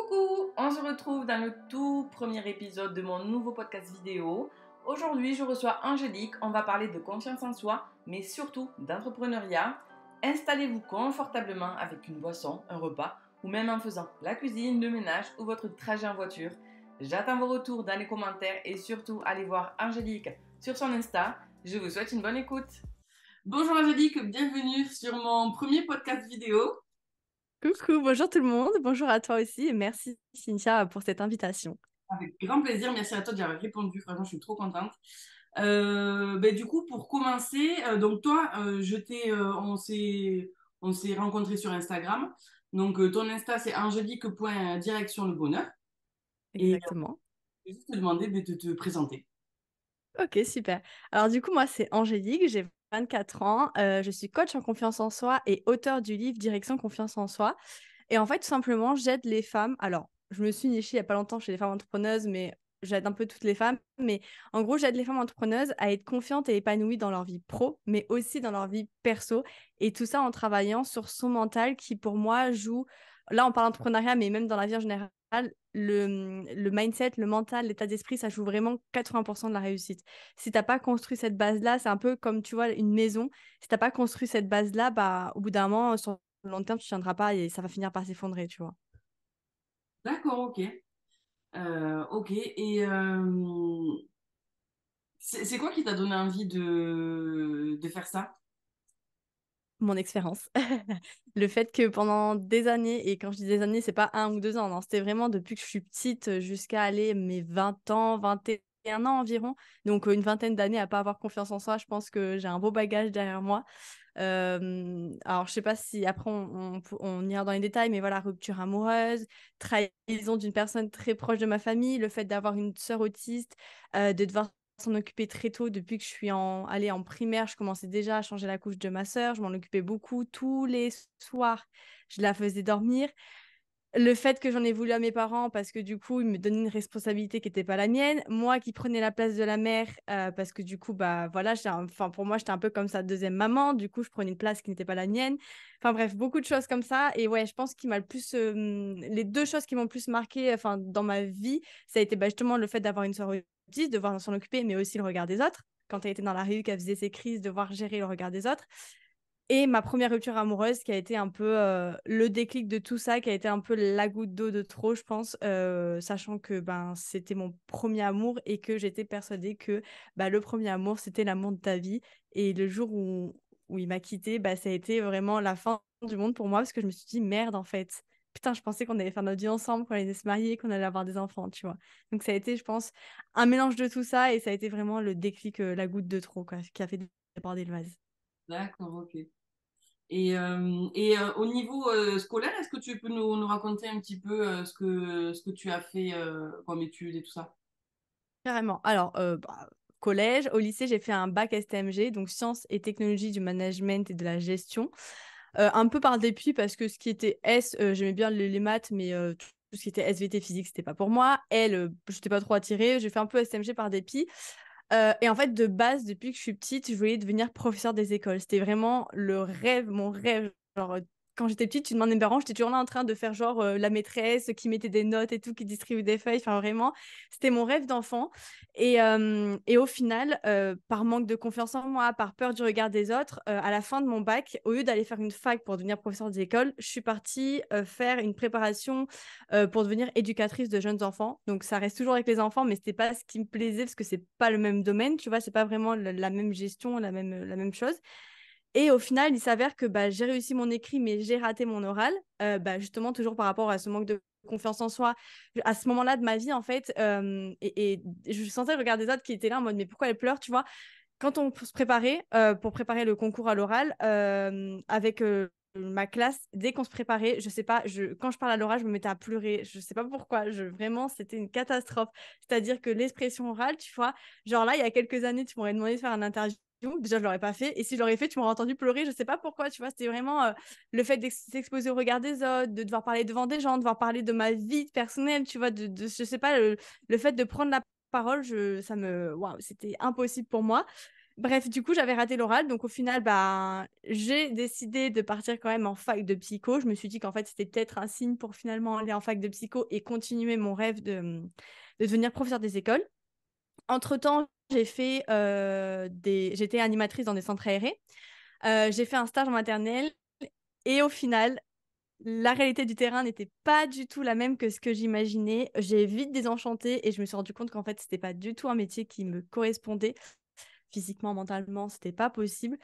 Coucou, on se retrouve dans le tout premier épisode de mon nouveau podcast vidéo. Aujourd'hui, je reçois Angélique, on va parler de confiance en soi, mais surtout d'entrepreneuriat. Installez-vous confortablement avec une boisson, un repas, ou même en faisant la cuisine, le ménage ou votre trajet en voiture. J'attends vos retours dans les commentaires et surtout allez voir Angélique sur son Insta. Je vous souhaite une bonne écoute. Bonjour Angélique, bienvenue sur mon premier podcast vidéo. Coucou, bonjour tout le monde, bonjour à toi aussi et merci Cynthia pour cette invitation. Avec grand plaisir, merci à toi d'y avoir répondu, franchement je suis trop contente. Du coup, pour commencer, donc toi, on s'est rencontrés sur Instagram. Donc ton Insta c'est angélique.direction le bonheur. Et Exactement. je vais juste te demander de te présenter. Ok, super. Alors du coup, moi c'est Angélique, j'ai 24 ans, je suis coach en confiance en soi et auteur du livre Direction confiance en soi. Et en fait, tout simplement, j'aide les femmes. Alors, je me suis nichée il n'y a pas longtemps chez les femmes entrepreneuses, mais j'aide un peu toutes les femmes. Mais en gros, j'aide les femmes entrepreneuses à être confiantes et épanouies dans leur vie pro, mais aussi dans leur vie perso. Et tout ça en travaillant sur son mental qui, pour moi, joue. Là, on parle d'entrepreneuriat, mais même dans la vie en général, le mindset, le mental, l'état d'esprit, ça joue vraiment 80% de la réussite. Si t'as pas construit cette base-là, c'est un peu comme, tu vois, une maison. Si t'as pas construit cette base-là, bah, au bout d'un moment, sur le long terme, tu tiendras pas et ça va finir par s'effondrer, tu vois. D'accord, ok. Ok. Et c'est quoi qui t'a donné envie de faire ça? Mon expérience. Le fait que pendant des années, et quand je dis des années, c'est pas 1 ou 2 ans, non, c'était vraiment depuis que je suis petite jusqu'à aller mes 20 ans, 21 ans environ. Donc une vingtaine d'années à pas avoir confiance en soi, je pense que j'ai un beau bagage derrière moi. Alors, je sais pas si après on ira dans les détails, mais voilà, rupture amoureuse, trahison d'une personne très proche de ma famille, le fait d'avoir une sœur autiste, de devoir s'en occuper très tôt depuis que je suis allée en primaire. Je commençais déjà à changer la couche de ma sœur, je m'en occupais beaucoup tous les soirs. Je la faisais dormir. Le fait que j'en ai voulu à mes parents parce que du coup, ils me donnaient une responsabilité qui n'était pas la mienne. Moi qui prenais la place de la mère parce que du coup, bah voilà, enfin, pour moi, j'étais un peu comme sa deuxième maman. Du coup, je prenais une place qui n'était pas la mienne. Enfin bref, beaucoup de choses comme ça. Et ouais, je pense qu'il m'a le plus... les deux choses qui m'ont le plus marqué enfin, dans ma vie, ça a été bah, justement le fait d'avoir une sœur autiste, de devoir s'en occuper, mais aussi le regard des autres. Quand elle était dans la rue, qu'elle faisait ses crises, devoir gérer le regard des autres. Et ma première rupture amoureuse qui a été un peu le déclic de tout ça, qui a été un peu la goutte d'eau de trop, je pense, sachant que ben, c'était mon premier amour et que j'étais persuadée que bah, le premier amour, c'était l'amour de ta vie. Et le jour où il m'a quittée, bah, ça a été vraiment la fin du monde pour moi parce que je me suis dit, merde, en fait. Putain, je pensais qu'on allait faire notre vie ensemble, qu'on allait se marier, qu'on allait avoir des enfants, tu vois. Donc ça a été, je pense, un mélange de tout ça et ça a été vraiment le déclic, la goutte de trop, quoi, qui a fait déborder le vase. D'accord, ok. Au niveau scolaire, est-ce que tu peux nous raconter un petit peu ce que tu as fait comme études et tout ça? Carrément. Alors, collège, au lycée, j'ai fait un bac STMG, donc sciences et technologies du management et de la gestion. Un peu par dépit parce que ce qui était S, j'aimais bien les maths, mais tout ce qui était SVT physique, c'était pas pour moi. L, je n'étais pas trop attirée. J'ai fait un peu STMG par dépit. Et en fait, de base, depuis que je suis petite, je voulais devenir professeur des écoles. C'était vraiment le rêve, mon rêve. Genre, quand j'étais petite, tu demandes à mes parents, j'étais toujours là en train de faire genre la maîtresse qui mettait des notes et tout, qui distribue des feuilles. Enfin, vraiment, c'était mon rêve d'enfant. Et au final, par manque de confiance en moi, par peur du regard des autres, à la fin de mon bac, au lieu d'aller faire une fac pour devenir professeur des écoles, je suis partie faire une préparation pour devenir éducatrice de jeunes enfants. Donc ça reste toujours avec les enfants, mais c'était pas ce qui me plaisait parce que c'est pas le même domaine, tu vois, c'est pas vraiment la même gestion, la même chose. Et au final, il s'avère que bah, j'ai réussi mon écrit, mais j'ai raté mon oral, bah, justement toujours par rapport à ce manque de confiance en soi. À ce moment-là de ma vie, en fait, et je sentais le regard des autres qui étaient là en mode, mais pourquoi elle pleure, tu vois? Quand on se préparait pour préparer le concours à l'oral avec ma classe, dès qu'on se préparait, je sais pas, quand je parle à l'oral, je me mettais à pleurer. Je sais pas pourquoi. Vraiment, c'était une catastrophe. C'est-à-dire que l'expression orale, tu vois, genre là, il y a quelques années, tu m'aurais demandé de faire un interview. Déjà, je l'aurais pas fait. Et si je l'aurais fait, tu m'aurais entendu pleurer. Je sais pas pourquoi, tu vois. C'était vraiment le fait d'exposer au regard des autres, de devoir parler devant des gens, de devoir parler de ma vie personnelle, tu vois, je sais pas, le fait de prendre la parole, waouh, c'était impossible pour moi. Bref, du coup, j'avais raté l'oral. Donc, au final, bah, j'ai décidé de partir quand même en fac de psycho. Je me suis dit qu'en fait, c'était peut-être un signe pour finalement aller en fac de psycho et continuer mon rêve de devenir professeur des écoles. Entre-temps, j'étais animatrice dans des centres aérés. J'ai fait un stage en maternelle et au final, la réalité du terrain n'était pas du tout la même que ce que j'imaginais. J'ai vite désenchanté et je me suis rendu compte qu'en fait, c'était pas du tout un métier qui me correspondait. Physiquement, mentalement, c'était pas possible.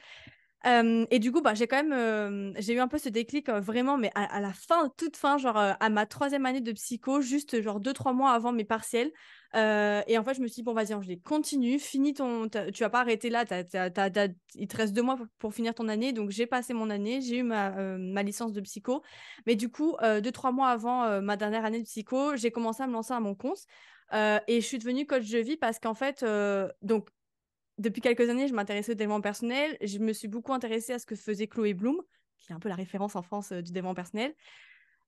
Et du coup, bah, j'ai eu un peu ce déclic vraiment, mais à la fin, toute fin, genre à ma troisième année de psycho, juste genre 2, 3 mois avant mes partiels. Et en fait, je me suis dit, bon, vas-y, Angélique, continue, tu vas pas arrêter là, il te reste 2 mois pour finir ton année. Donc, j'ai passé mon année, j'ai eu ma licence de psycho. Mais du coup, 2, 3 mois avant ma dernière année de psycho, j'ai commencé à me lancer à mon compte. Et je suis devenue coach de vie parce qu'en fait, donc, depuis quelques années, je m'intéressais au développement personnel. Je me suis beaucoup intéressée à ce que faisait Chloé Bloom, qui est un peu la référence en France du développement personnel.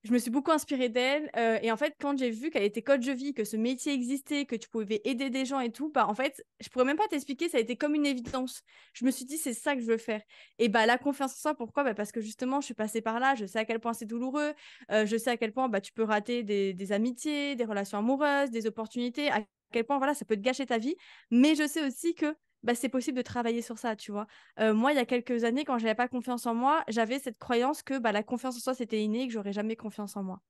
Je me suis beaucoup inspirée d'elle. Et en fait, quand j'ai vu qu'elle était coach de vie, que ce métier existait, que tu pouvais aider des gens et tout, bah en fait, je pourrais même pas t'expliquer, ça a été comme une évidence. Je me suis dit, c'est ça que je veux faire. Et bah la confiance en soi, pourquoi? Bah, parce que justement, je suis passée par là, je sais à quel point c'est douloureux, je sais à quel point bah, tu peux rater des amitiés, des relations amoureuses, des opportunités, à quel point voilà, ça peut te gâcher ta vie. Mais je sais aussi que bah, c'est possible de travailler sur ça, tu vois. Moi, il y a quelques années, quand j'avais pas confiance en moi, j'avais cette croyance que bah, la confiance en soi, c'était inné et que j'aurais jamais confiance en moi.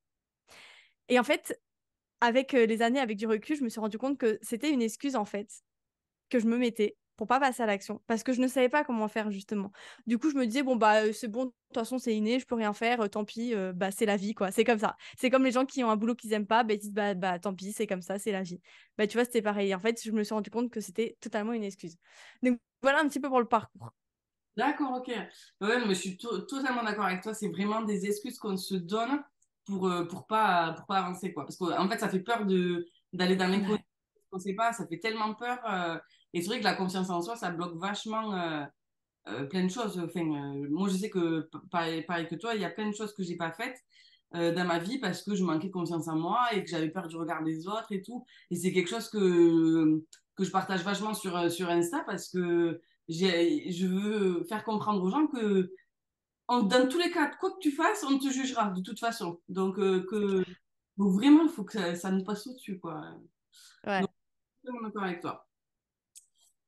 Et en fait, avec les années, avec du recul, je me suis rendu compte que c'était une excuse, en fait, que je me mettais pour pas passer à l'action, parce que je ne savais pas comment faire, justement. Du coup, je me disais, bon, bah, c'est bon, de toute façon, c'est inné, je peux rien faire, tant pis, bah, c'est la vie, quoi. C'est comme ça. C'est comme les gens qui ont un boulot qu'ils aiment pas, bah, ils disent, bah, tant pis, c'est comme ça, c'est la vie. Bah, tu vois, c'était pareil. En fait, je me suis rendu compte que c'était totalement une excuse. Donc, voilà un petit peu pour le parcours. D'accord, ok. Ouais, mais je suis totalement d'accord avec toi. C'est vraiment des excuses qu'on se donne pour pas avancer, quoi. Parce qu'en fait, ça fait peur d'aller dans l'inconnu. Ouais. On sait pas, ça fait tellement peur. Et c'est vrai que la confiance en soi, ça bloque vachement plein de choses. Enfin, moi, je sais que, pareil que toi, il y a plein de choses que j'ai pas faites dans ma vie parce que je manquais de confiance en moi et que j'avais peur du regard des autres et tout. Et c'est quelque chose que je partage vachement sur Insta parce que je veux faire comprendre aux gens que dans tous les cas, quoi que tu fasses, on te jugera de toute façon. C'est clair. Donc vraiment, il faut que ça nous passe au-dessus, quoi. Ouais. Donc, je suis totalement d'accord avec toi.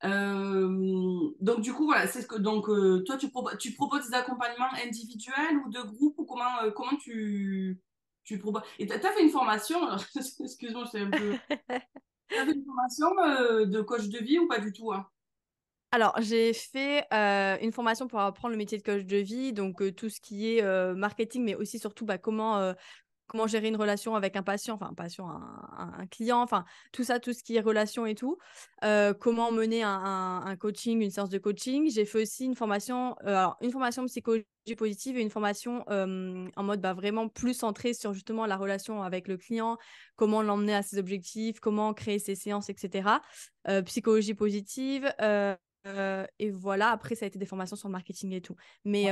Donc du coup voilà, c'est ce que donc toi tu proposes des accompagnements individuels ou de groupe ou comment tu proposes et t'as fait une formation alors, excuse-moi je sais un peu t'as fait une formation de coach de vie ou pas du tout hein. Alors, j'ai fait une formation pour apprendre le métier de coach de vie, donc tout ce qui est marketing, mais aussi surtout bah, comment gérer une relation avec un patient, enfin un patient, un client, enfin tout ça, tout ce qui est relation et tout. Comment mener un coaching, une séance de coaching. J'ai fait aussi une formation psychologie positive et une formation en mode bah, vraiment plus centrée sur justement la relation avec le client, comment l'emmener à ses objectifs, comment créer ses séances, etc. Psychologie positive. Et voilà, après, ça a été des formations sur le marketing et tout. Mais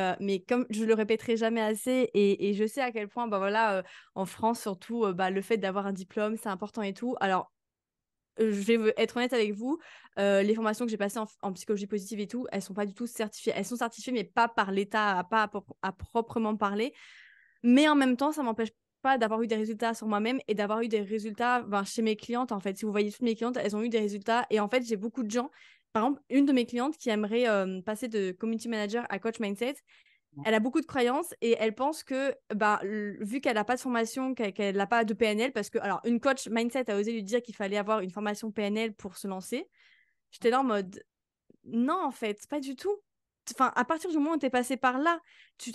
comme je le répéterai jamais assez, et je sais à quel point, bah voilà, en France, surtout, bah, le fait d'avoir un diplôme, c'est important et tout. Alors, je vais être honnête avec vous, les formations que j'ai passées en psychologie positive et tout, elles sont pas du tout certifiées. Elles sont certifiées, mais pas par l'État, pas à proprement parler. Mais en même temps, ça m'empêche pas d'avoir eu des résultats sur moi-même et d'avoir eu des résultats ben, chez mes clientes. En fait, si vous voyez toutes mes clientes, elles ont eu des résultats. Et en fait, j'ai beaucoup de gens. Par exemple, une de mes clientes qui aimerait passer de community manager à coach mindset, elle a beaucoup de croyances et elle pense que, bah, vu qu'elle n'a pas de formation, qu'elle n'a pas de PNL, parce que, alors, une coach mindset a osé lui dire qu'il fallait avoir une formation PNL pour se lancer. J'étais là en mode, non, en fait, pas du tout. Enfin, à partir du moment où tu es passé par là,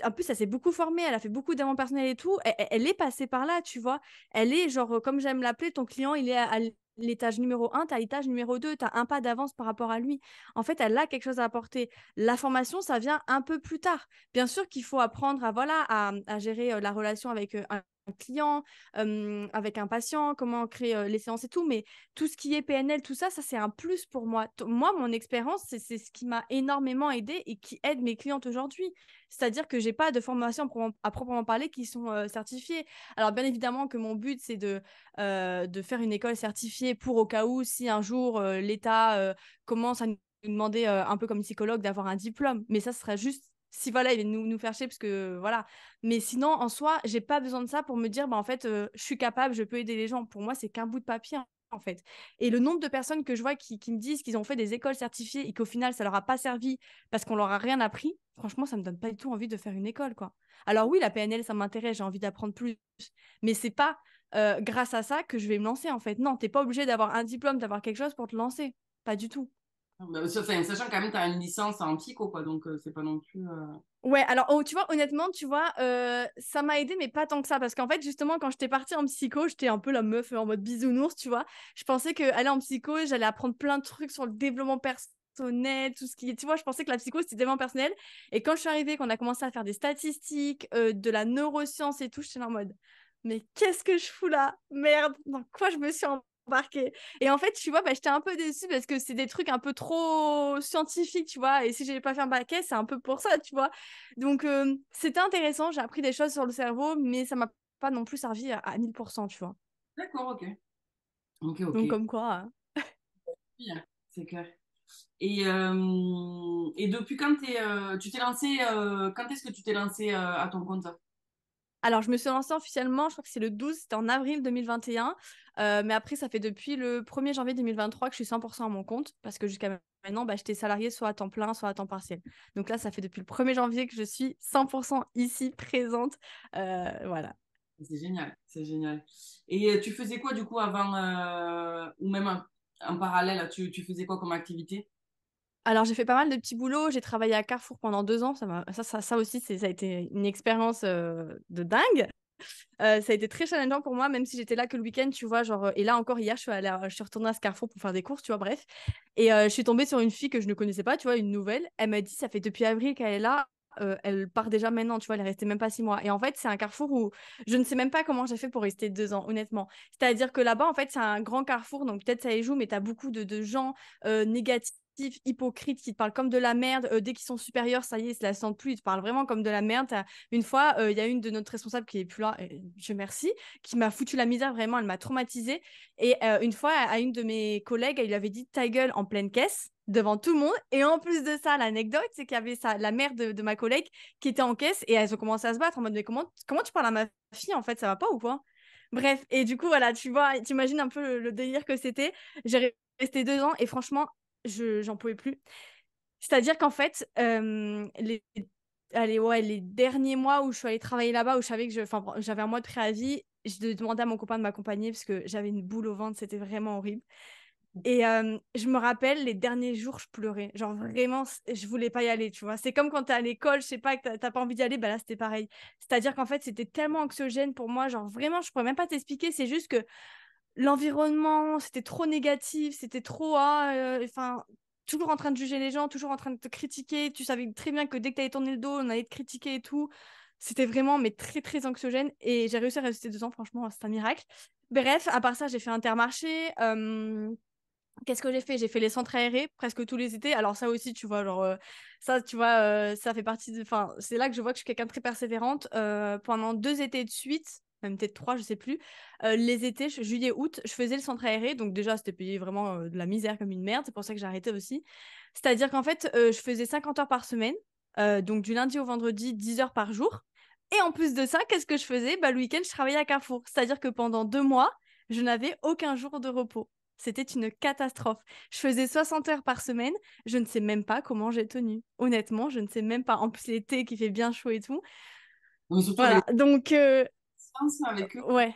en plus, elle s'est beaucoup formée, elle a fait beaucoup d'avant personnel et tout. Elle est passée par là, tu vois. Elle est, genre, comme j'aime l'appeler, ton client, il est à l'étage numéro 1, tu as l'étage numéro 2, tu as un pas d'avance par rapport à lui. En fait, elle a quelque chose à apporter. La formation, ça vient un peu plus tard. Bien sûr qu'il faut apprendre voilà, à gérer la relation avec un client, avec un patient, comment créer les séances et tout, mais tout ce qui est PNL, tout ça, ça c'est un plus pour moi. Moi, mon expérience, c'est ce qui m'a énormément aidé et qui aide mes clientes aujourd'hui. C'est-à-dire que j'ai pas de formation à proprement parler qui sont certifiées. Alors bien évidemment que mon but c'est de faire une école certifiée pour au cas où si un jour l'État commence à nous demander, un peu comme psychologue, d'avoir un diplôme. Mais ça sera juste si voilà, il vient nous faire chier parce que voilà. Mais sinon, en soi, j'ai pas besoin de ça pour me dire, bah en fait, je suis capable, je peux aider les gens. Pour moi, c'est qu'un bout de papier, en fait. Et le nombre de personnes que je vois qui me disent qu'ils ont fait des écoles certifiées et qu'au final, ça leur a pas servi parce qu'on leur a rien appris, franchement, ça me donne pas du tout envie de faire une école, quoi. Alors oui, la PNL, ça m'intéresse, j'ai envie d'apprendre plus. Mais c'est pas grâce à ça que je vais me lancer, en fait. Non, t'es pas obligé d'avoir un diplôme, d'avoir quelque chose pour te lancer. Pas du tout. Bah, enfin, sachant quand même, tu as une licence en psycho, quoi, donc c'est pas non plus. Ouais, alors oh, tu vois, honnêtement, tu vois, ça m'a aidé, mais pas tant que ça, parce qu'en fait, justement, quand j'étais partie en psycho, j'étais un peu la meuf en mode bisounours, tu vois. Je pensais que aller en psycho, j'allais apprendre plein de trucs sur le développement personnel, tout ce qui est, tu vois, je pensais que la psycho, c'était développement personnel. Et quand je suis arrivée, qu'on a commencé à faire des statistiques, de la neuroscience et tout, j'étais là en mode, mais qu'est-ce que je fous là? Merde, dans quoi je me suis embarquée? Et en fait, tu vois, bah, j'étais un peu déçue parce que c'est des trucs un peu trop scientifiques, tu vois. Et si j'avais pas fait un bac S, c'est un peu pour ça, tu vois. Donc, c'était intéressant. J'ai appris des choses sur le cerveau, mais ça m'a pas non plus servi à 1000%, tu vois. D'accord, ok. Ok, ok. Donc, comme quoi. Bien, c'est clair. Et depuis quand tu t'es lancé, quand est-ce que tu t'es lancé à ton compte? Alors, je me suis lancée officiellement, je crois que c'est le 12, c'était en avril 2021. Mais après, ça fait depuis le 1er janvier 2023 que je suis 100% à mon compte, parce que jusqu'à maintenant, bah, j'étais salariée soit à temps plein, soit à temps partiel. Donc là, ça fait depuis le 1er janvier que je suis 100% ici, présente. Voilà. C'est génial, c'est génial. Et tu faisais quoi du coup avant, ou même en parallèle, tu faisais quoi comme activité? Alors, j'ai fait pas mal de petits boulots. J'ai travaillé à Carrefour pendant 2 ans. Ça aussi, ça a été une expérience de dingue. Ça a été très challengeant pour moi, même si j'étais là que le week-end, tu vois. Genre, et là encore, hier, je suis retournée à ce Carrefour pour faire des courses, tu vois, bref. Et je suis tombée sur une fille que je ne connaissais pas, tu vois, une nouvelle. Elle m'a dit, ça fait depuis avril qu'elle est là. Elle part déjà maintenant, tu vois, elle est restée même pas 6 mois. Et en fait, c'est un carrefour où je ne sais même pas comment j'ai fait pour rester 2 ans, honnêtement. C'est-à-dire que là-bas, en fait, c'est un grand carrefour, donc peut-être ça y joue, mais tu as beaucoup de gens négatifs, hypocrites, qui te parlent comme de la merde. Dès qu'ils sont supérieurs, ça y est, ils se la sentent plus, ils te parlent vraiment comme de la merde. Une fois, il y a une de notre responsable qui est plus là, et je merci, qui m'a foutu la misère, vraiment, elle m'a traumatisée. Et une fois, à une de mes collègues, elle lui avait dit ta gueule en pleine caisse devant tout le monde. Et en plus de ça, l'anecdote, c'est qu'il y avait la mère de ma collègue qui était en caisse et elles ont commencé à se battre en mode mais comment tu parles à ma fille en fait, ça va pas ou quoi? Bref, et du coup, voilà, tu vois, t'imagines un peu le délire que c'était. J'ai resté 2 ans et franchement, j'en pouvais plus. C'est-à-dire qu'en fait, allez, ouais, les derniers mois où je suis allée travailler là-bas, où je savais que enfin, j'avais un mois de préavis, je demandais à mon copain de m'accompagner parce que j'avais une boule au ventre, c'était vraiment horrible. Et je me rappelle, les derniers jours, je pleurais. Genre vraiment, je voulais pas y aller, tu vois. C'est comme quand t'es à l'école, je sais pas, que t'as pas envie d'y aller, bah là, c'était pareil. C'est-à-dire qu'en fait, c'était tellement anxiogène pour moi, genre vraiment, je pourrais même pas t'expliquer, c'est juste que l'environnement, c'était trop négatif, c'était trop, enfin, toujours en train de juger les gens, toujours en train de te critiquer. Tu savais très bien que dès que t'allais tourner le dos, on allait te critiquer et tout. C'était vraiment, mais très, très anxiogène. Et j'ai réussi à rester 2 ans, franchement, c'est un miracle. Bref, à part ça, j'ai fait Intermarché. Qu'est-ce que j'ai fait? J'ai fait les centres aérés presque tous les étés. Alors ça aussi, tu vois, genre ça, tu vois, ça fait partie de. Enfin, c'est là que je vois que je suis quelqu'un de très persévérante. Pendant 2 étés de suite, même peut-être trois, je sais plus. Les étés, juillet, août, je faisais le centre aéré. Donc déjà, c'était payé vraiment de la misère comme une merde. C'est pour ça que j'ai arrêté aussi. C'est-à-dire qu'en fait, je faisais 50 heures par semaine. Donc du lundi au vendredi, 10 heures par jour. Et en plus de ça, qu'est-ce que je faisais? Bah, le week-end, je travaillais à Carrefour. C'est-à-dire que pendant 2 mois, je n'avais aucun jour de repos. C'était une catastrophe. Je faisais 60 heures par semaine. Je ne sais même pas comment j'ai tenu. Honnêtement, je ne sais même pas. En plus, l'été qui fait bien chaud et tout. Mais surtout avec Voilà. Donc, les avec eux, ouais.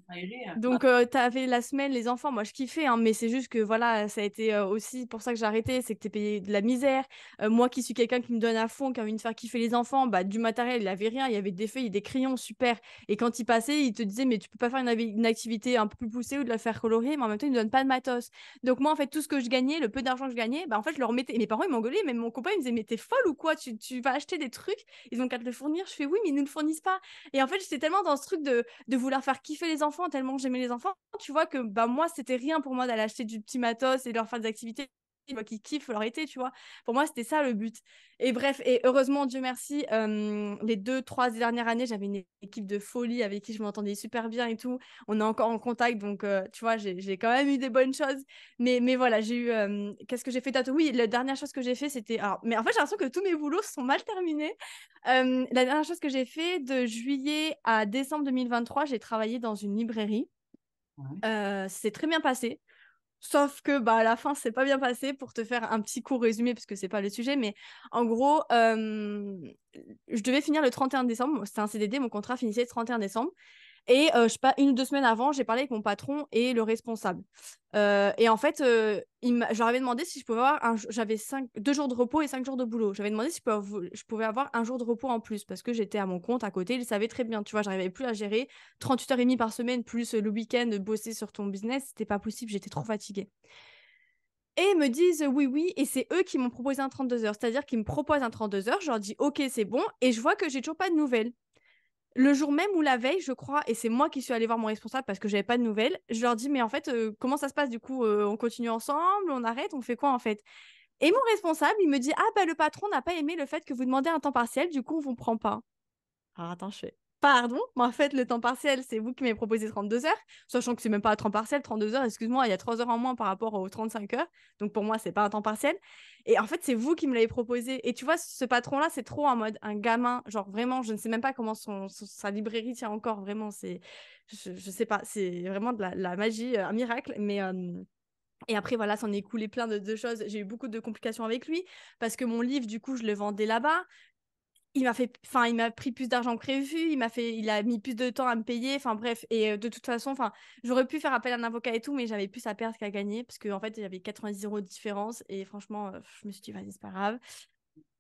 aéré, bah, Donc, t'avais la semaine, les enfants, moi je kiffais, hein, mais c'est juste que voilà, ça a été aussi pour ça que j'ai arrêté, c'est que t'es payé de la misère. Moi qui suis quelqu'un qui me donne à fond, qui a envie de faire kiffer les enfants, bah du matériel, il avait rien, il y avait des feuilles, des crayons, super. Et quand il passait, il te disait, mais tu peux pas faire une activité un peu plus poussée ou de la faire colorer, mais en même temps, il me donne pas de matos. Donc, moi, en fait, tout ce que je gagnais, le peu d'argent que je gagnais, bah en fait, je le remettais. Et mes parents, ils m'engueulaient, même mon copain, il me disait, mais t'es folle ou quoi? Tu vas acheter des trucs, ils ont qu'à te le fournir. Je fais, oui, mais ils nous le fournissent pas. Et en fait, j'étais tellement dans ce truc de vouloir faire kiffer les enfants tellement que j'aimais les enfants, tu vois que bah moi c'était rien pour moi d'aller acheter du petit matos et leur faire des activités. vois qu'ils kiffent, faut leur arrêter, tu vois. Pour moi, c'était ça le but. Et bref, et heureusement, Dieu merci, les 2, 3 dernières années, j'avais une équipe de folie avec qui je m'entendais super bien et tout. On est encore en contact, donc tu vois, j'ai quand même eu des bonnes choses. Mais voilà, j'ai eu. Qu'est-ce que j'ai fait d'autre? Oui, la dernière chose que j'ai fait, c'était. Alors, mais en fait, j'ai l'impression que tous mes boulots sont mal terminés. La dernière chose que j'ai fait, de juillet à décembre 2023, j'ai travaillé dans une librairie. Ouais. C'est très bien passé. Sauf que bah, à la fin, c'est pas bien passé pour te faire un petit court résumé, parce que c'est pas le sujet. Mais en gros, je devais finir le 31 décembre. C'était un CDD, mon contrat finissait le 31 décembre. Et je sais pas, 1 ou 2 semaines avant, j'ai parlé avec mon patron et le responsable. Et en fait, je leur avais demandé si je pouvais avoir j'avais 2 jours de repos et 5 jours de boulot. J'avais demandé si je pouvais avoir un jour de repos en plus parce que j'étais à mon compte à côté. Ils savaient très bien, tu vois, j'arrivais plus à gérer 38h30 par semaine plus le week-end bosser sur ton business. C'était pas possible, j'étais trop fatiguée. Et ils me disent oui, oui, et c'est eux qui m'ont proposé un 32 heures. C'est-à-dire qu'ils me proposent un 32 heures, je leur dis ok, c'est bon, et je vois que j'ai toujours pas de nouvelles. Le jour même ou la veille, je crois, et c'est moi qui suis allée voir mon responsable parce que j'avais pas de nouvelles, je leur dis mais en fait, comment ça se passe du coup? On continue ensemble, on arrête, on fait quoi en fait? Et mon responsable, il me dit ah bah le patron n'a pas aimé le fait que vous demandez un temps partiel, du coup on vous prend pas. Alors attends, je fais pardon, mais en fait, le temps partiel, c'est vous qui m'avez proposé 32 heures, sachant que c'est même pas un temps partiel, 32 heures, excuse-moi, il y a 3 heures en moins par rapport aux 35 heures. Donc pour moi, c'est pas un temps partiel. Et en fait, c'est vous qui me l'avez proposé. Et tu vois, ce patron-là, c'est trop en mode un gamin. Genre vraiment, je ne sais même pas comment sa librairie tient encore. Vraiment, je sais pas, c'est vraiment de la magie, un miracle. Et après, voilà, s'en est écoulé plein de choses. J'ai eu beaucoup de complications avec lui parce que mon livre, du coup, je le vendais là-bas. Il m'a pris plus d'argent que prévu, il a mis plus de temps à me payer, enfin bref, et de toute façon, enfin, j'aurais pu faire appel à un avocat et tout, mais j'avais plus à perdre qu'à gagner, parce qu'en fait, il y avait 90 euros de différence, et franchement, je me suis dit, vas-y, c'est pas grave.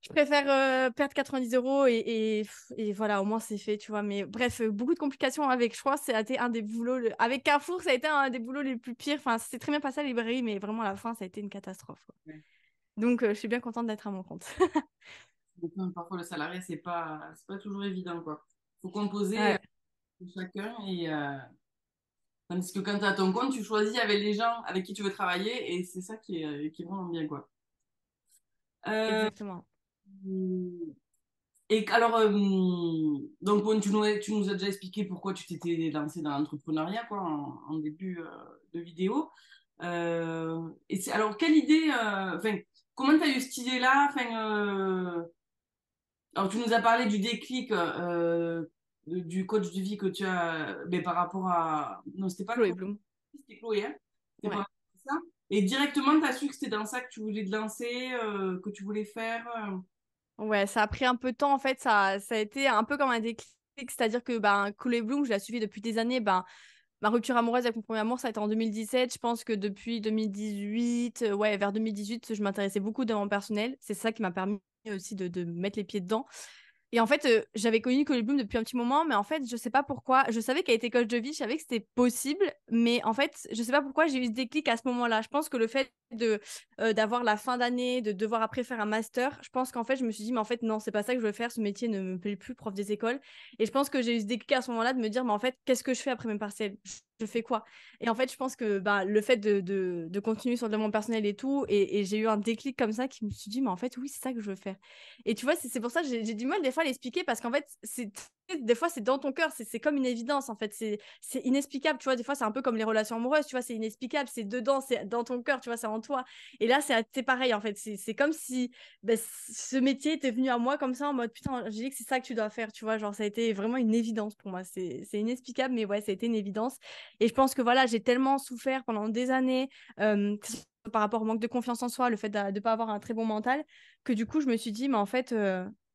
Je préfère perdre 90 euros et voilà, au moins c'est fait, tu vois. Mais bref, beaucoup de complications avec, je crois, ça a été un des boulots, avec Carrefour, ça a été un des boulots les plus pires. Enfin, c'est très bien passé à la librairie, mais vraiment à la fin, ça a été une catastrophe, quoi. Ouais. Donc, je suis bien contente d'être à mon compte. Donc, parfois, le salarié, c'est pas toujours évident, quoi. Faut composer Ouais, chacun tandis que quand tu as ton compte, tu choisis avec les gens avec qui tu veux travailler et c'est ça qui est vraiment bien, quoi. Euh, exactement. et alors, donc bon, tu nous as déjà expliqué pourquoi tu t'étais lancé dans l'entrepreneuriat, quoi, en début de vidéo. Alors, quelle idée, enfin, comment tu as eu cette idée-là? Enfin, alors, tu nous as parlé du déclic du coach de vie que tu as, mais par rapport à. Non, c'était pas Chloé Chloé, Bloom. c'était Chloé, hein? C'était par Ouais. rapport à ça. Et directement, tu as su que c'était dans ça que tu voulais te lancer, que tu voulais faire. Ouais, ça a pris un peu de temps en fait, ça a été un peu comme un déclic, c'est-à-dire que ben Chloé Bloom, je la suivi depuis des années, ben ma rupture amoureuse avec mon premier amour, ça a été en 2017, je pense que depuis 2018, ouais, vers 2018, je m'intéressais beaucoup dans mon personnel, c'est ça qui m'a permis aussi de mettre les pieds dedans. Et en fait, j'avais connu Chloé Bloom depuis un petit moment, mais en fait, je sais pas pourquoi. Je savais qu'elle était coach de vie, je savais que c'était possible, mais en fait, je sais pas pourquoi j'ai eu ce déclic à ce moment-là. Je pense que le fait d'avoir la fin d'année, de devoir après faire un master, je pense qu'en fait, je me suis dit, mais en fait, non, c'est pas ça que je veux faire. Ce métier ne me plaît plus, prof des écoles. Et je pense que j'ai eu ce déclic à ce moment-là de me dire, mais en fait, qu'est-ce que je fais après mes partiels? Je fais quoi? Et en fait, je pense que bah, le fait de continuer sur le développement personnel et tout, et j'ai eu un déclic comme ça qui me suis dit, mais en fait, oui, c'est ça que je veux faire. Et tu vois, c'est pour ça que j'ai du mal des fois à l'expliquer parce qu'en fait, des fois, c'est dans ton cœur, c'est comme une évidence en fait, c'est inexplicable, tu vois. Des fois, c'est un peu comme les relations amoureuses, tu vois, c'est inexplicable, c'est dedans, c'est dans ton cœur, tu vois, c'est en toi. Et là, c'est pareil en fait, c'est comme si ben, ce métier était venu à moi comme ça en mode putain, j'ai dit que c'est ça que tu dois faire, tu vois. Genre, ça a été vraiment une évidence pour moi, c'est inexplicable, mais ouais, ça a été une évidence. Et je pense que voilà, j'ai tellement souffert pendant des années. Que ce soit par rapport au manque de confiance en soi, le fait de ne pas avoir un très bon mental, que du coup, je me suis dit, mais en fait,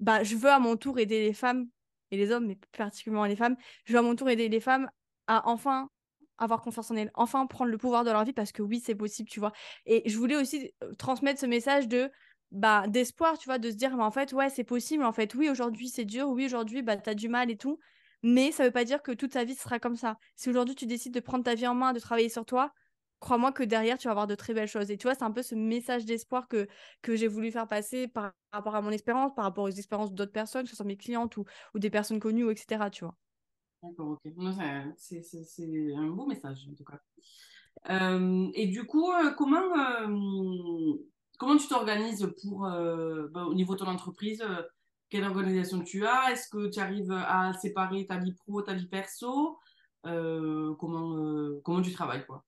bah, je veux à mon tour aider les femmes et les hommes, mais particulièrement les femmes, je veux à mon tour aider les femmes à enfin avoir confiance en elles, enfin prendre le pouvoir de leur vie parce que oui, c'est possible, tu vois. Et je voulais aussi transmettre ce message bah, d'espoir, tu vois, de se dire, mais en fait, ouais, c'est possible, en fait, oui, aujourd'hui, c'est dur, oui, aujourd'hui, bah, t'as du mal et tout, mais ça veut pas dire que toute ta vie sera comme ça. Si aujourd'hui, tu décides de prendre ta vie en main, de travailler sur toi, crois-moi que derrière, tu vas avoir de très belles choses. Et tu vois, c'est un peu ce message d'espoir que j'ai voulu faire passer par rapport à mon expérience, par rapport aux expériences d'autres personnes, que ce soit mes clientes ou des personnes connues, ou etc. Tu vois. D'accord, ok. Non, c'est un beau message, en tout cas. Et du coup, comment, comment tu t'organises pour, au niveau de ton entreprise, quelle organisation tu as? Est-ce que tu arrives à séparer ta vie pro, ta vie perso? Comment tu travailles, quoi?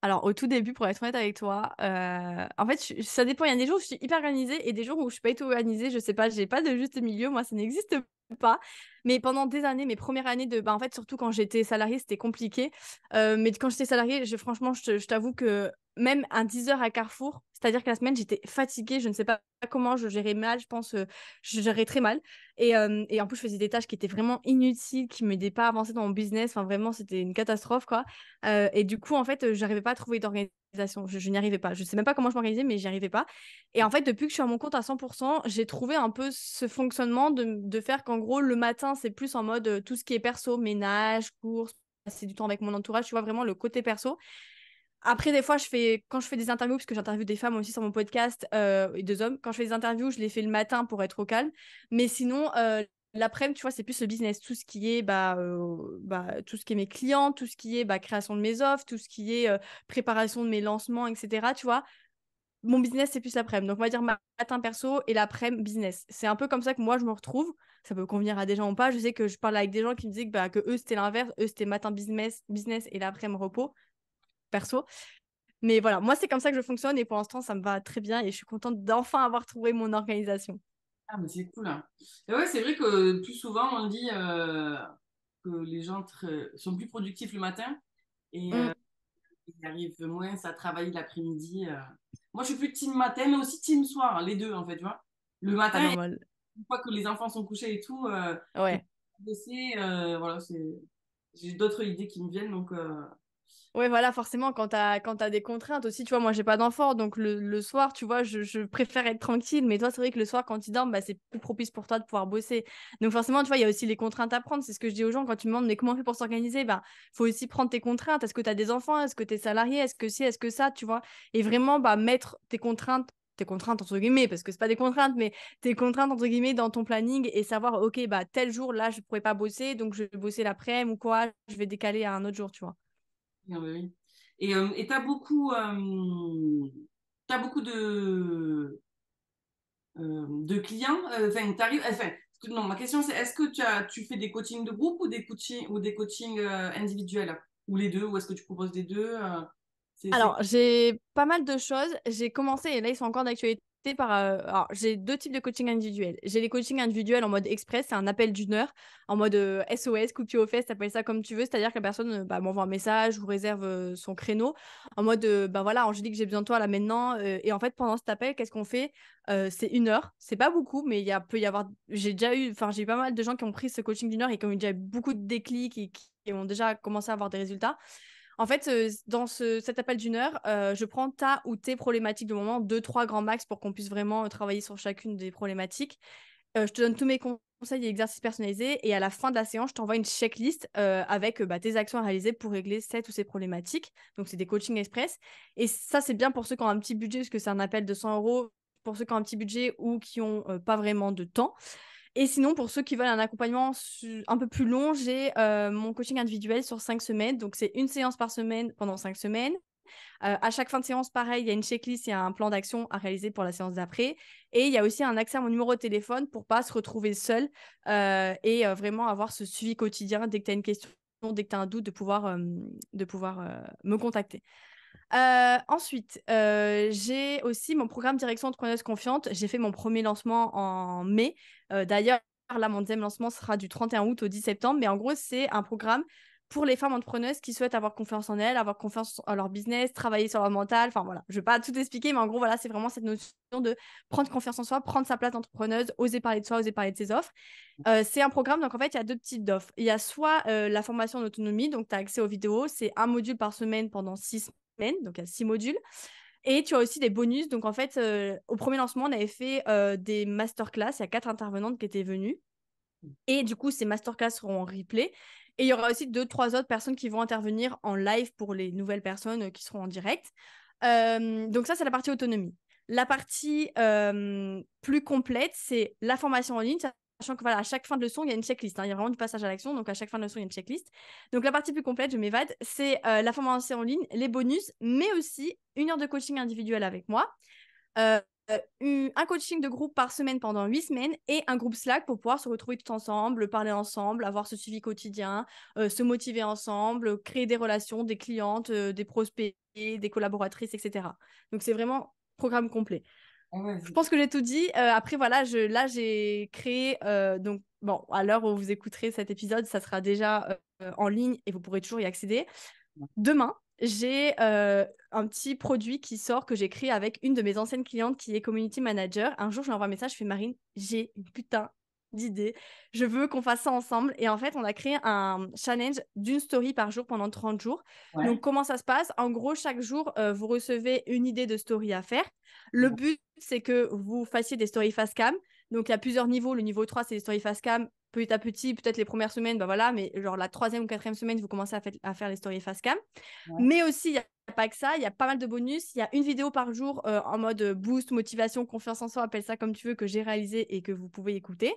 Alors, au tout début, pour être honnête avec toi, en fait, ça dépend. Il y a des jours où je suis hyper organisée et des jours où je suis pas du tout organisée. Je sais pas, j'ai pas de juste milieu. Moi, ça n'existe pas. Mais pendant des années, mes premières années en fait, surtout quand j'étais salariée, c'était compliqué. Mais quand j'étais salariée, franchement, je t'avoue que même un 10 heures à Carrefour, c'est-à-dire que la semaine, j'étais fatiguée. Je ne sais pas comment je gérais mal. Je pense, je gérais très mal. Et en plus, je faisais des tâches qui étaient vraiment inutiles, qui m'aidaient pas à avancer dans mon business. Enfin, vraiment, c'était une catastrophe, quoi. Et du coup, en fait, j'arrivais pas à trouver d'organisation. Je n'y arrivais pas. Je sais même pas comment je m'organisais, mais j'y arrivais pas. Et en fait, depuis que je suis à mon compte à 100%, j'ai trouvé un peu ce fonctionnement de faire qu'en gros, le matin, c'est plus en mode tout ce qui est perso, ménage, courses, passer du temps avec mon entourage, tu vois, vraiment le côté perso. Après, des fois, quand je fais des interviews, parce que j'interviewe des femmes aussi sur mon podcast et des hommes, quand je fais des interviews, je les fais le matin pour être au calme. Mais sinon, l'après-midi, tu vois, c'est plus le business. Tout ce qui est, tout ce qui est mes clients, tout ce qui est création de mes offres, tout ce qui est préparation de mes lancements, etc. Tu vois, mon business, c'est plus l'après-midi. Donc, on va dire matin perso et l'après-midi business. C'est un peu comme ça que moi, je me retrouve. Ça peut convenir à des gens ou pas. Je sais que je parle avec des gens qui me disaient que eux, c'était l'inverse. Eux, c'était matin business et l'après-midi repos perso. Mais voilà, moi, c'est comme ça que je fonctionne et pour l'instant, ça me va très bien et je suis contente d'enfin avoir trouvé mon organisation. Ah, mais c'est cool, hein. Et ouais, c'est vrai que plus souvent, on dit que les gens sont plus productifs le matin et Mm. ils arrivent moins à travailler l'après-midi. Moi, je suis plus team matin, mais aussi team soir, hein, les deux, en fait, tu vois. Le Ah matin, non, moi, une fois que les enfants sont couchés et tout, je ouais. peux bosser, voilà, j'ai d'autres idées qui me viennent, donc Ouais, voilà, forcément, quand t'as des contraintes aussi, tu vois, moi, j'ai pas d'enfant, donc le soir, tu vois, je préfère être tranquille, mais toi, c'est vrai que le soir, quand ils dorment, c'est plus propice pour toi de pouvoir bosser. Donc, forcément, tu vois, il y a aussi les contraintes à prendre. C'est ce que je dis aux gens quand tu me demandes, mais comment on fait pour s'organiser? Faut aussi prendre tes contraintes. Est-ce que tu as des enfants? Est-ce que tu es salarié? Est-ce que si, est-ce que ça, tu vois? Et vraiment, mettre tes contraintes entre guillemets, parce que c'est pas des contraintes, mais tes contraintes entre guillemets dans ton planning et savoir, ok, tel jour, là, je pourrais pas bosser, donc je vais bosser l'après-midi ou quoi, je vais décaler à un autre jour, tu vois. oui, oui, oui. Et t'as beaucoup de clients, enfin, non, ma question c'est, est-ce que tu fais des coachings de groupe ou des coachings individuels? Ou les deux, ou est-ce que tu proposes des deux? C'est... Alors, j'ai pas mal de choses. J'ai commencé, et là, ils sont encore d'actualité. Alors, j'ai deux types de coaching individuels. J'ai les coachings individuels en mode express, c'est un appel d'une heure, en mode SOS, coup de pied aux fesses, t'appelles ça comme tu veux. C'est-à-dire que la personne m'envoie un message ou réserve son créneau, en mode voilà, Angélique, j'ai besoin de toi là maintenant. Et en fait, pendant cet appel, qu'est-ce qu'on fait? C'est une heure. C'est pas beaucoup, mais peut y avoir. J'ai eu pas mal de gens qui ont pris ce coaching d'une heure et qui ont eu déjà eu beaucoup de déclics et qui ont déjà commencé à avoir des résultats. En fait, dans cet appel d'une heure, je prends ta ou tes problématiques de moment, deux, trois grands max pour qu'on puisse vraiment travailler sur chacune des problématiques. Je te donne tous mes conseils et exercices personnalisés et à la fin de la séance, je t'envoie une checklist avec tes actions à réaliser pour régler cette ou ces problématiques. Donc, c'est des coachings express. Et ça, c'est bien pour ceux qui ont un petit budget, parce que c'est un appel de 100 euros pour ceux qui ont un petit budget ou qui n'ont pas vraiment de temps. Et sinon, pour ceux qui veulent un accompagnement un peu plus long, j'ai mon coaching individuel sur 5 semaines. Donc, c'est une séance par semaine pendant 5 semaines. À chaque fin de séance, pareil, il y a une checklist, il y a un plan d'action à réaliser pour la séance d'après. Et il y a aussi un accès à mon numéro de téléphone pour pas se retrouver seul et vraiment avoir ce suivi quotidien dès que tu as une question, dès que tu as un doute, de pouvoir me contacter. Ensuite, j'ai aussi mon programme Direction Entrepreneuse Confiante. J'ai fait mon premier lancement en mai. D'ailleurs, là, mon deuxième lancement sera du 31 août au 10 septembre. Mais en gros, c'est un programme pour les femmes entrepreneuses qui souhaitent avoir confiance en elles, avoir confiance en leur business, travailler sur leur mental. Enfin, voilà, je ne vais pas tout expliquer, mais en gros, voilà, c'est vraiment cette notion de prendre confiance en soi, prendre sa place d'entrepreneuse, oser parler de soi, oser parler de ses offres. C'est un programme, donc en fait, il y a deux types d'offres. Il y a soit la formation en autonomie, donc tu as accès aux vidéos, c'est un module par semaine pendant 6 semaines, donc il y a 6 modules. Et tu as aussi des bonus, donc en fait, au premier lancement, on avait fait des masterclass, il y a 4 intervenantes qui étaient venues. Et du coup, ces masterclass seront en replay. Et il y aura aussi deux, trois autres personnes qui vont intervenir en live pour les nouvelles personnes qui seront en direct. Donc ça, c'est la partie autonomie. La partie plus complète, c'est la formation en ligne, sachant que voilà, à chaque fin de leçon, il y a une checklist. Hein. Il y a vraiment du passage à l'action. Donc, à chaque fin de leçon, il y a une checklist. Donc, la partie plus complète, je m'évade, c'est la formation en ligne, les bonus, mais aussi 1 heure de coaching individuel avec moi. Euh, un coaching de groupe par semaine pendant 8 semaines et un groupe Slack pour pouvoir se retrouver tout ensemble, parler ensemble, avoir ce suivi quotidien, se motiver ensemble, créer des relations, des clientes, des prospects, des collaboratrices, etc. Donc, c'est vraiment programme complet. Ah ouais, Je pense que j'ai tout dit. Après, voilà, là, j'ai créé. Donc, bon, à l'heure où vous écouterez cet épisode, ça sera déjà en ligne et vous pourrez toujours y accéder. Demain, j'ai un petit produit qui sort que j'ai créé avec une de mes anciennes clientes qui est community manager. Un jour, je lui envoie un message, je fais Marine, j'ai une putain d'idée. Je veux qu'on fasse ça ensemble. Et en fait, on a créé un challenge d'une story par jour pendant 30 jours. ouais, Donc, comment ça se passe? En gros, chaque jour, vous recevez une idée de story à faire. Le but, c'est que vous fassiez des stories face cam. Donc, il y a plusieurs niveaux. Le niveau 3, c'est les stories face cam. Petit à petit, peut-être les premières semaines, bah voilà, mais genre la 3e ou 4e semaine, vous commencez à faire les stories face cam. ouais, Mais aussi, il n'y a pas que ça, il y a pas mal de bonus. Il y a une vidéo par jour en mode boost, motivation, confiance en soi, appelle ça comme tu veux, que j'ai réalisé et que vous pouvez écouter.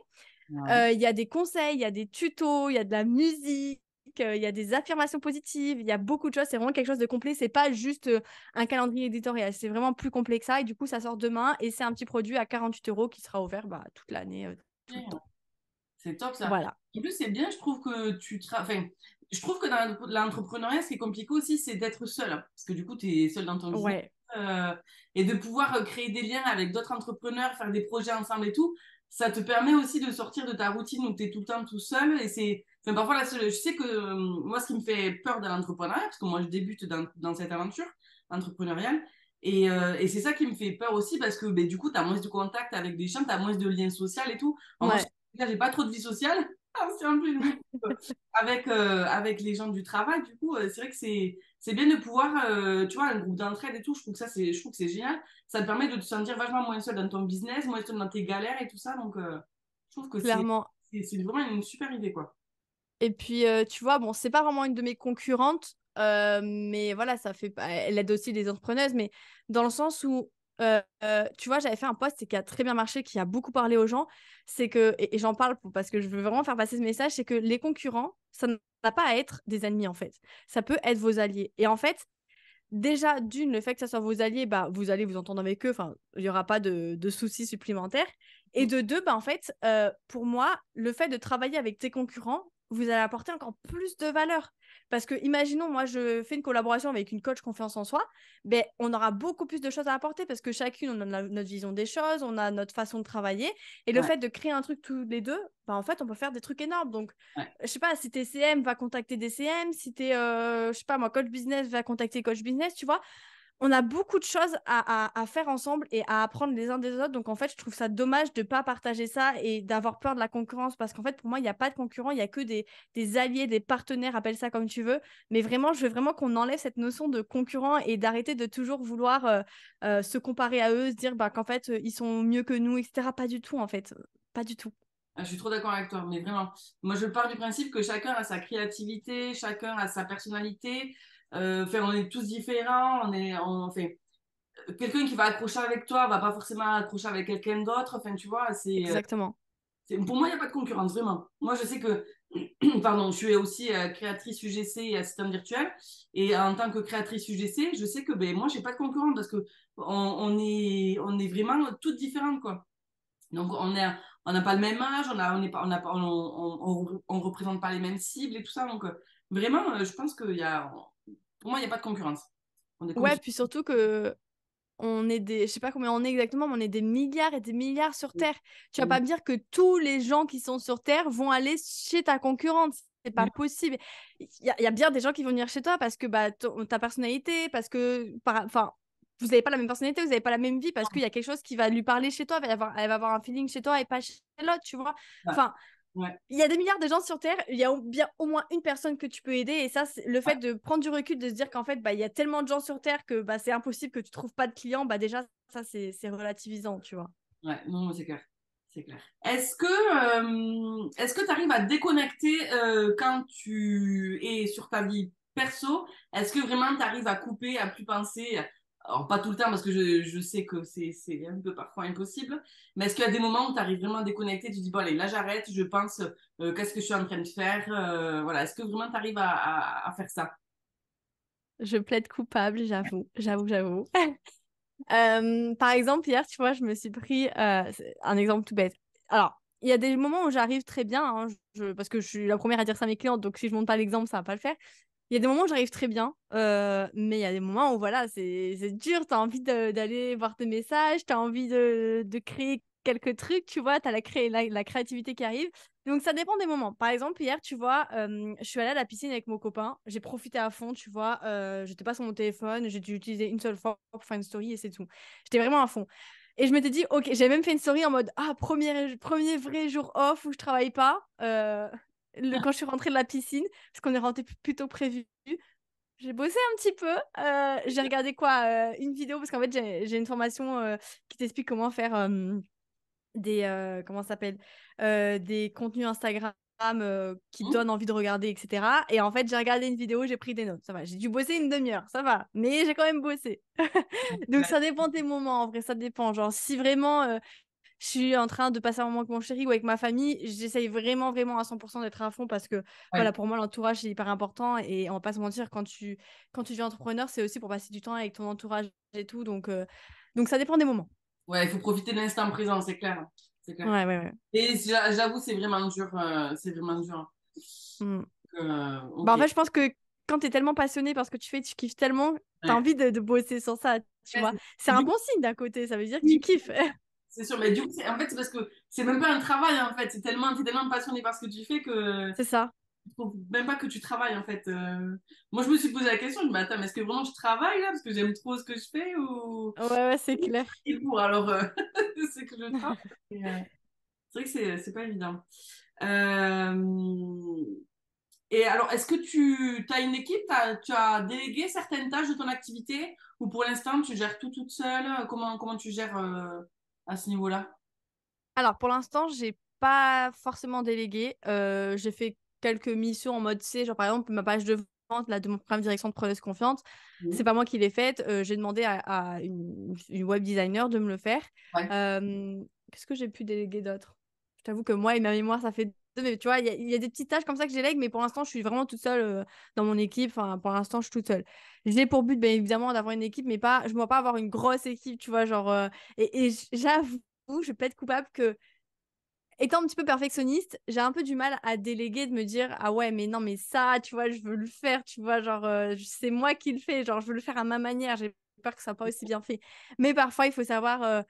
ouais. Il y a des conseils, il y a des tutos, il y a de la musique, il y a des affirmations positives, il y a beaucoup de choses. C'est vraiment quelque chose de complet. C'est pas juste un calendrier éditorial. C'est vraiment plus complet que ça. Et du coup, ça sort demain et c'est un petit produit à 48 euros qui sera offert bah, toute l'année, tout le temps. C'est top ça. Voilà. En plus, c'est bien, je trouve que enfin, je trouve que dans l'entrepreneuriat, ce qui est compliqué aussi, c'est d'être seul. Hein. Parce que du coup, tu es seul dans ton business. Ouais, Et de pouvoir créer des liens avec d'autres entrepreneurs, faire des projets ensemble et tout, ça te permet aussi de sortir de ta routine où tu es tout le temps tout seul. Et c'est, enfin, parfois, je sais que moi, ce qui me fait peur de l'entrepreneuriat, parce que moi, je débute dans cette aventure entrepreneuriale, et c'est ça qui me fait peur aussi parce que ben, du coup, tu as moins de contact avec des gens, tu as moins de liens sociaux et tout. Alors, moi, ouais, j'ai pas trop de vie sociale. Ah, c'est un peu une vie avec les gens du travail. Du coup, c'est vrai que c'est bien de pouvoir, tu vois, un groupe d'entraide et tout. Je trouve que c'est génial. Ça te permet de te sentir vachement moins seul dans ton business, moins seul dans tes galères et tout ça. Donc, je trouve que clairement. c'est vraiment une super idée, quoi. Et puis, tu vois, bon, c'est pas vraiment une de mes concurrentes, mais voilà, elle aide aussi les entrepreneuses, mais dans le sens où, tu vois, j'avais fait un post qui a très bien marché, qui a beaucoup parlé aux gens, c'est que, et j'en parle parce que je veux vraiment faire passer ce message, c'est que les concurrents, ça n'a pas à être des ennemis, en fait. Ça peut être vos alliés. Et en fait, déjà, d'une, le fait que ça soit vos alliés, bah, vous allez vous entendre avec eux, enfin, il n'y aura pas de soucis supplémentaires. Et de deux, bah, en fait, pour moi, le fait de travailler avec tes concurrents, vous allez apporter encore plus de valeur. Parce que, imaginons, moi, je fais une collaboration avec une coach confiance en soi, ben, on aura beaucoup plus de choses à apporter parce que chacune, on a notre vision des choses, on a notre façon de travailler. Et le Ouais, fait de créer un truc tous les deux, bah, en fait, on peut faire des trucs énormes. Donc, ouais. je sais pas, si t'es CM, va contacter des CM. Si t'es, je sais pas, moi, coach business, va contacter coach business, tu vois. On a beaucoup de choses à faire ensemble et à apprendre les uns des autres. Donc, en fait, je trouve ça dommage de ne pas partager ça et d'avoir peur de la concurrence parce qu'en fait, pour moi, il n'y a pas de concurrent, il n'y a que des alliés, des partenaires, appelle ça comme tu veux. Mais vraiment, je veux vraiment qu'on enlève cette notion de concurrent et d'arrêter de toujours vouloir se comparer à eux, se dire bah, qu'en fait, ils sont mieux que nous, etc. Pas du tout, en fait. Pas du tout. Ah, je suis trop d'accord avec toi, mais vraiment. Moi, je pars du principe que chacun a sa créativité, chacun a sa personnalité. Enfin, on est tous différents. Enfin, quelqu'un qui va accrocher avec toi va pas forcément accrocher avec quelqu'un d'autre. Enfin, tu vois, Exactement. pour moi, il n'y a pas de concurrence, vraiment. Moi, je sais que, pardon, je suis aussi créatrice UGC et assistante virtuelle. Et en tant que créatrice UGC, je sais que ben, moi, j'ai pas de concurrence parce que on est vraiment toutes différentes, quoi. Donc, on n'a pas le même âge, on n'est pas, on, a pas, on représente pas les mêmes cibles et tout ça. Donc, vraiment, je pense pour moi, il n'y a pas de concurrence. On est Ouais, puis surtout que on est des, je sais pas combien on est exactement, mais on est des milliards et des milliards sur Terre. Tu vas pas me dire que tous les gens qui sont sur Terre vont aller chez ta concurrente. C'est pas possible. Il y a bien des gens qui vont venir chez toi parce que bah, ta personnalité, parce que, enfin, vous n'avez pas la même personnalité, vous n'avez pas la même vie, parce qu'il y a quelque chose qui va lui parler chez toi, elle va avoir un feeling chez toi et pas chez l'autre, tu vois. Ouais, Enfin, ouais, il y a des milliards de gens sur Terre, il y a bien au moins une personne que tu peux aider. Et ça, c'est le ouais, fait de prendre du recul, de se dire qu'en fait, bah, il y a tellement de gens sur Terre que bah, c'est impossible que tu trouves pas de clients. Bah, déjà, ça, c'est relativisant, tu vois. ouais. Non, c'est clair. C'est clair. Est-ce que tu arrives à te déconnecter quand tu es sur ta vie perso? Est-ce que vraiment tu arrives à couper, à plus penser Alors, pas tout le temps, parce que je sais que c'est un peu parfois impossible. Mais est-ce qu'il y a des moments où tu arrives vraiment à déconnecter, tu dis, bon, allez, là, j'arrête, je pense, qu'est-ce que je suis en train de faire? Voilà. Est-ce que vraiment tu arrives à faire ça? Je plaide coupable, j'avoue. Par exemple, hier, tu vois, je me suis pris c'est un exemple tout bête. Alors, il y a des moments où j'arrive très bien, hein, parce que je suis la première à dire ça à mes clientes, donc si je montre pas l'exemple, ça va pas le faire. Il y a des moments où j'arrive très bien, mais il y a des moments où voilà, c'est dur, tu as envie d'aller voir tes messages, tu as envie de créer quelques trucs, tu vois, tu as la créativité qui arrive. Donc ça dépend des moments. Par exemple, hier, tu vois, je suis allée à la piscine avec mon copain, j'ai profité à fond, tu vois, j'étais pas sur mon téléphone, j'ai dû utiliser une seule fois pour faire une story et c'est tout. J'étais vraiment à fond. Et je m'étais dit, ok, j'ai même fait une story en mode, ah, premier vrai jour off où je travaille pas. Quand je suis rentrée de la piscine, parce qu'on est rentré plus tôt prévu. J'ai bossé un petit peu. J'ai regardé quoi? Une vidéo, parce qu'en fait, j'ai une formation qui t'explique comment faire comment ça s'appelle? Des contenus Instagram qui Hmm. donnent envie de regarder, etc. Et en fait, j'ai regardé une vidéo, j'ai pris des notes. Ça va, j'ai dû bosser une demi-heure, ça va. Mais j'ai quand même bossé. Donc, ça dépend des moments, en vrai, ça dépend. Genre, si vraiment je suis en train de passer un moment avec mon chéri ou avec ma famille, j'essaye vraiment, vraiment à 100% d'être à fond parce que, voilà, Ouais. pour moi, l'entourage, c'est hyper important et on va pas se mentir, quand tu deviens entrepreneur, c'est aussi pour passer du temps avec ton entourage et tout. Donc ça dépend des moments. Ouais, il faut profiter de l'instant présent, c'est clair. C'est clair. Ouais, ouais, ouais. Et j'avoue, c'est vraiment dur. C'est vraiment dur. Mm. Bah, en Ok. fait, je pense que quand tu es tellement passionné par ce que tu fais, tu kiffes tellement, tu as Ouais. envie de bosser sur ça, tu Ouais, vois. C'est du un coup, bon signe d'un côté, ça veut dire que tu oui, kiffes. c'est sûr. Mais du coup, en fait, c'est parce que c'est même pas un travail, en fait. T'es tellement passionné par ce que tu fais que C'est ça. je trouve même pas que tu travailles, en fait. Moi, je me suis posé la question, je me dis, mais attends, mais est-ce que vraiment je travaille là parce que j'aime trop ce que je fais ou Ouais, ouais, c'est ou clair. et pour alors c'est que je travaille. Et, c'est vrai que c'est pas évident. Euh, Et alors, est-ce que tu as une équipe, tu as délégué certaines tâches de ton activité ou pour l'instant tu gères tout toute seule? Comment tu gères à ce niveau-là? Alors, pour l'instant, j'ai pas forcément délégué. J'ai fait quelques missions en mode C, genre par exemple, ma page de vente là, de mon programme Direction de Preneuse Confiante. C'est Mhm. pas moi qui l'ai faite. J'ai demandé à une web designer de me le faire. Ouais, Qu'est-ce que j'ai pu déléguer d'autre? Je t'avoue que moi et ma mémoire, ça fait deux, mais tu vois, il y a des petites tâches comme ça que je délègue, mais pour l'instant, je suis vraiment toute seule dans mon équipe. Enfin, pour l'instant, je suis toute seule. J'ai pour but, bien évidemment, d'avoir une équipe, mais pas, je ne vois pas avoir une grosse équipe, tu vois, genre. Et j'avoue, je plaide coupable que étant un petit peu perfectionniste, j'ai un peu du mal à déléguer, de me dire, ah ouais, mais non, mais ça, tu vois, je veux le faire, tu vois, genre, c'est moi qui le fais, genre, je veux le faire à ma manière, j'ai peur que ça soit pas aussi bien fait. Mais parfois, il faut savoir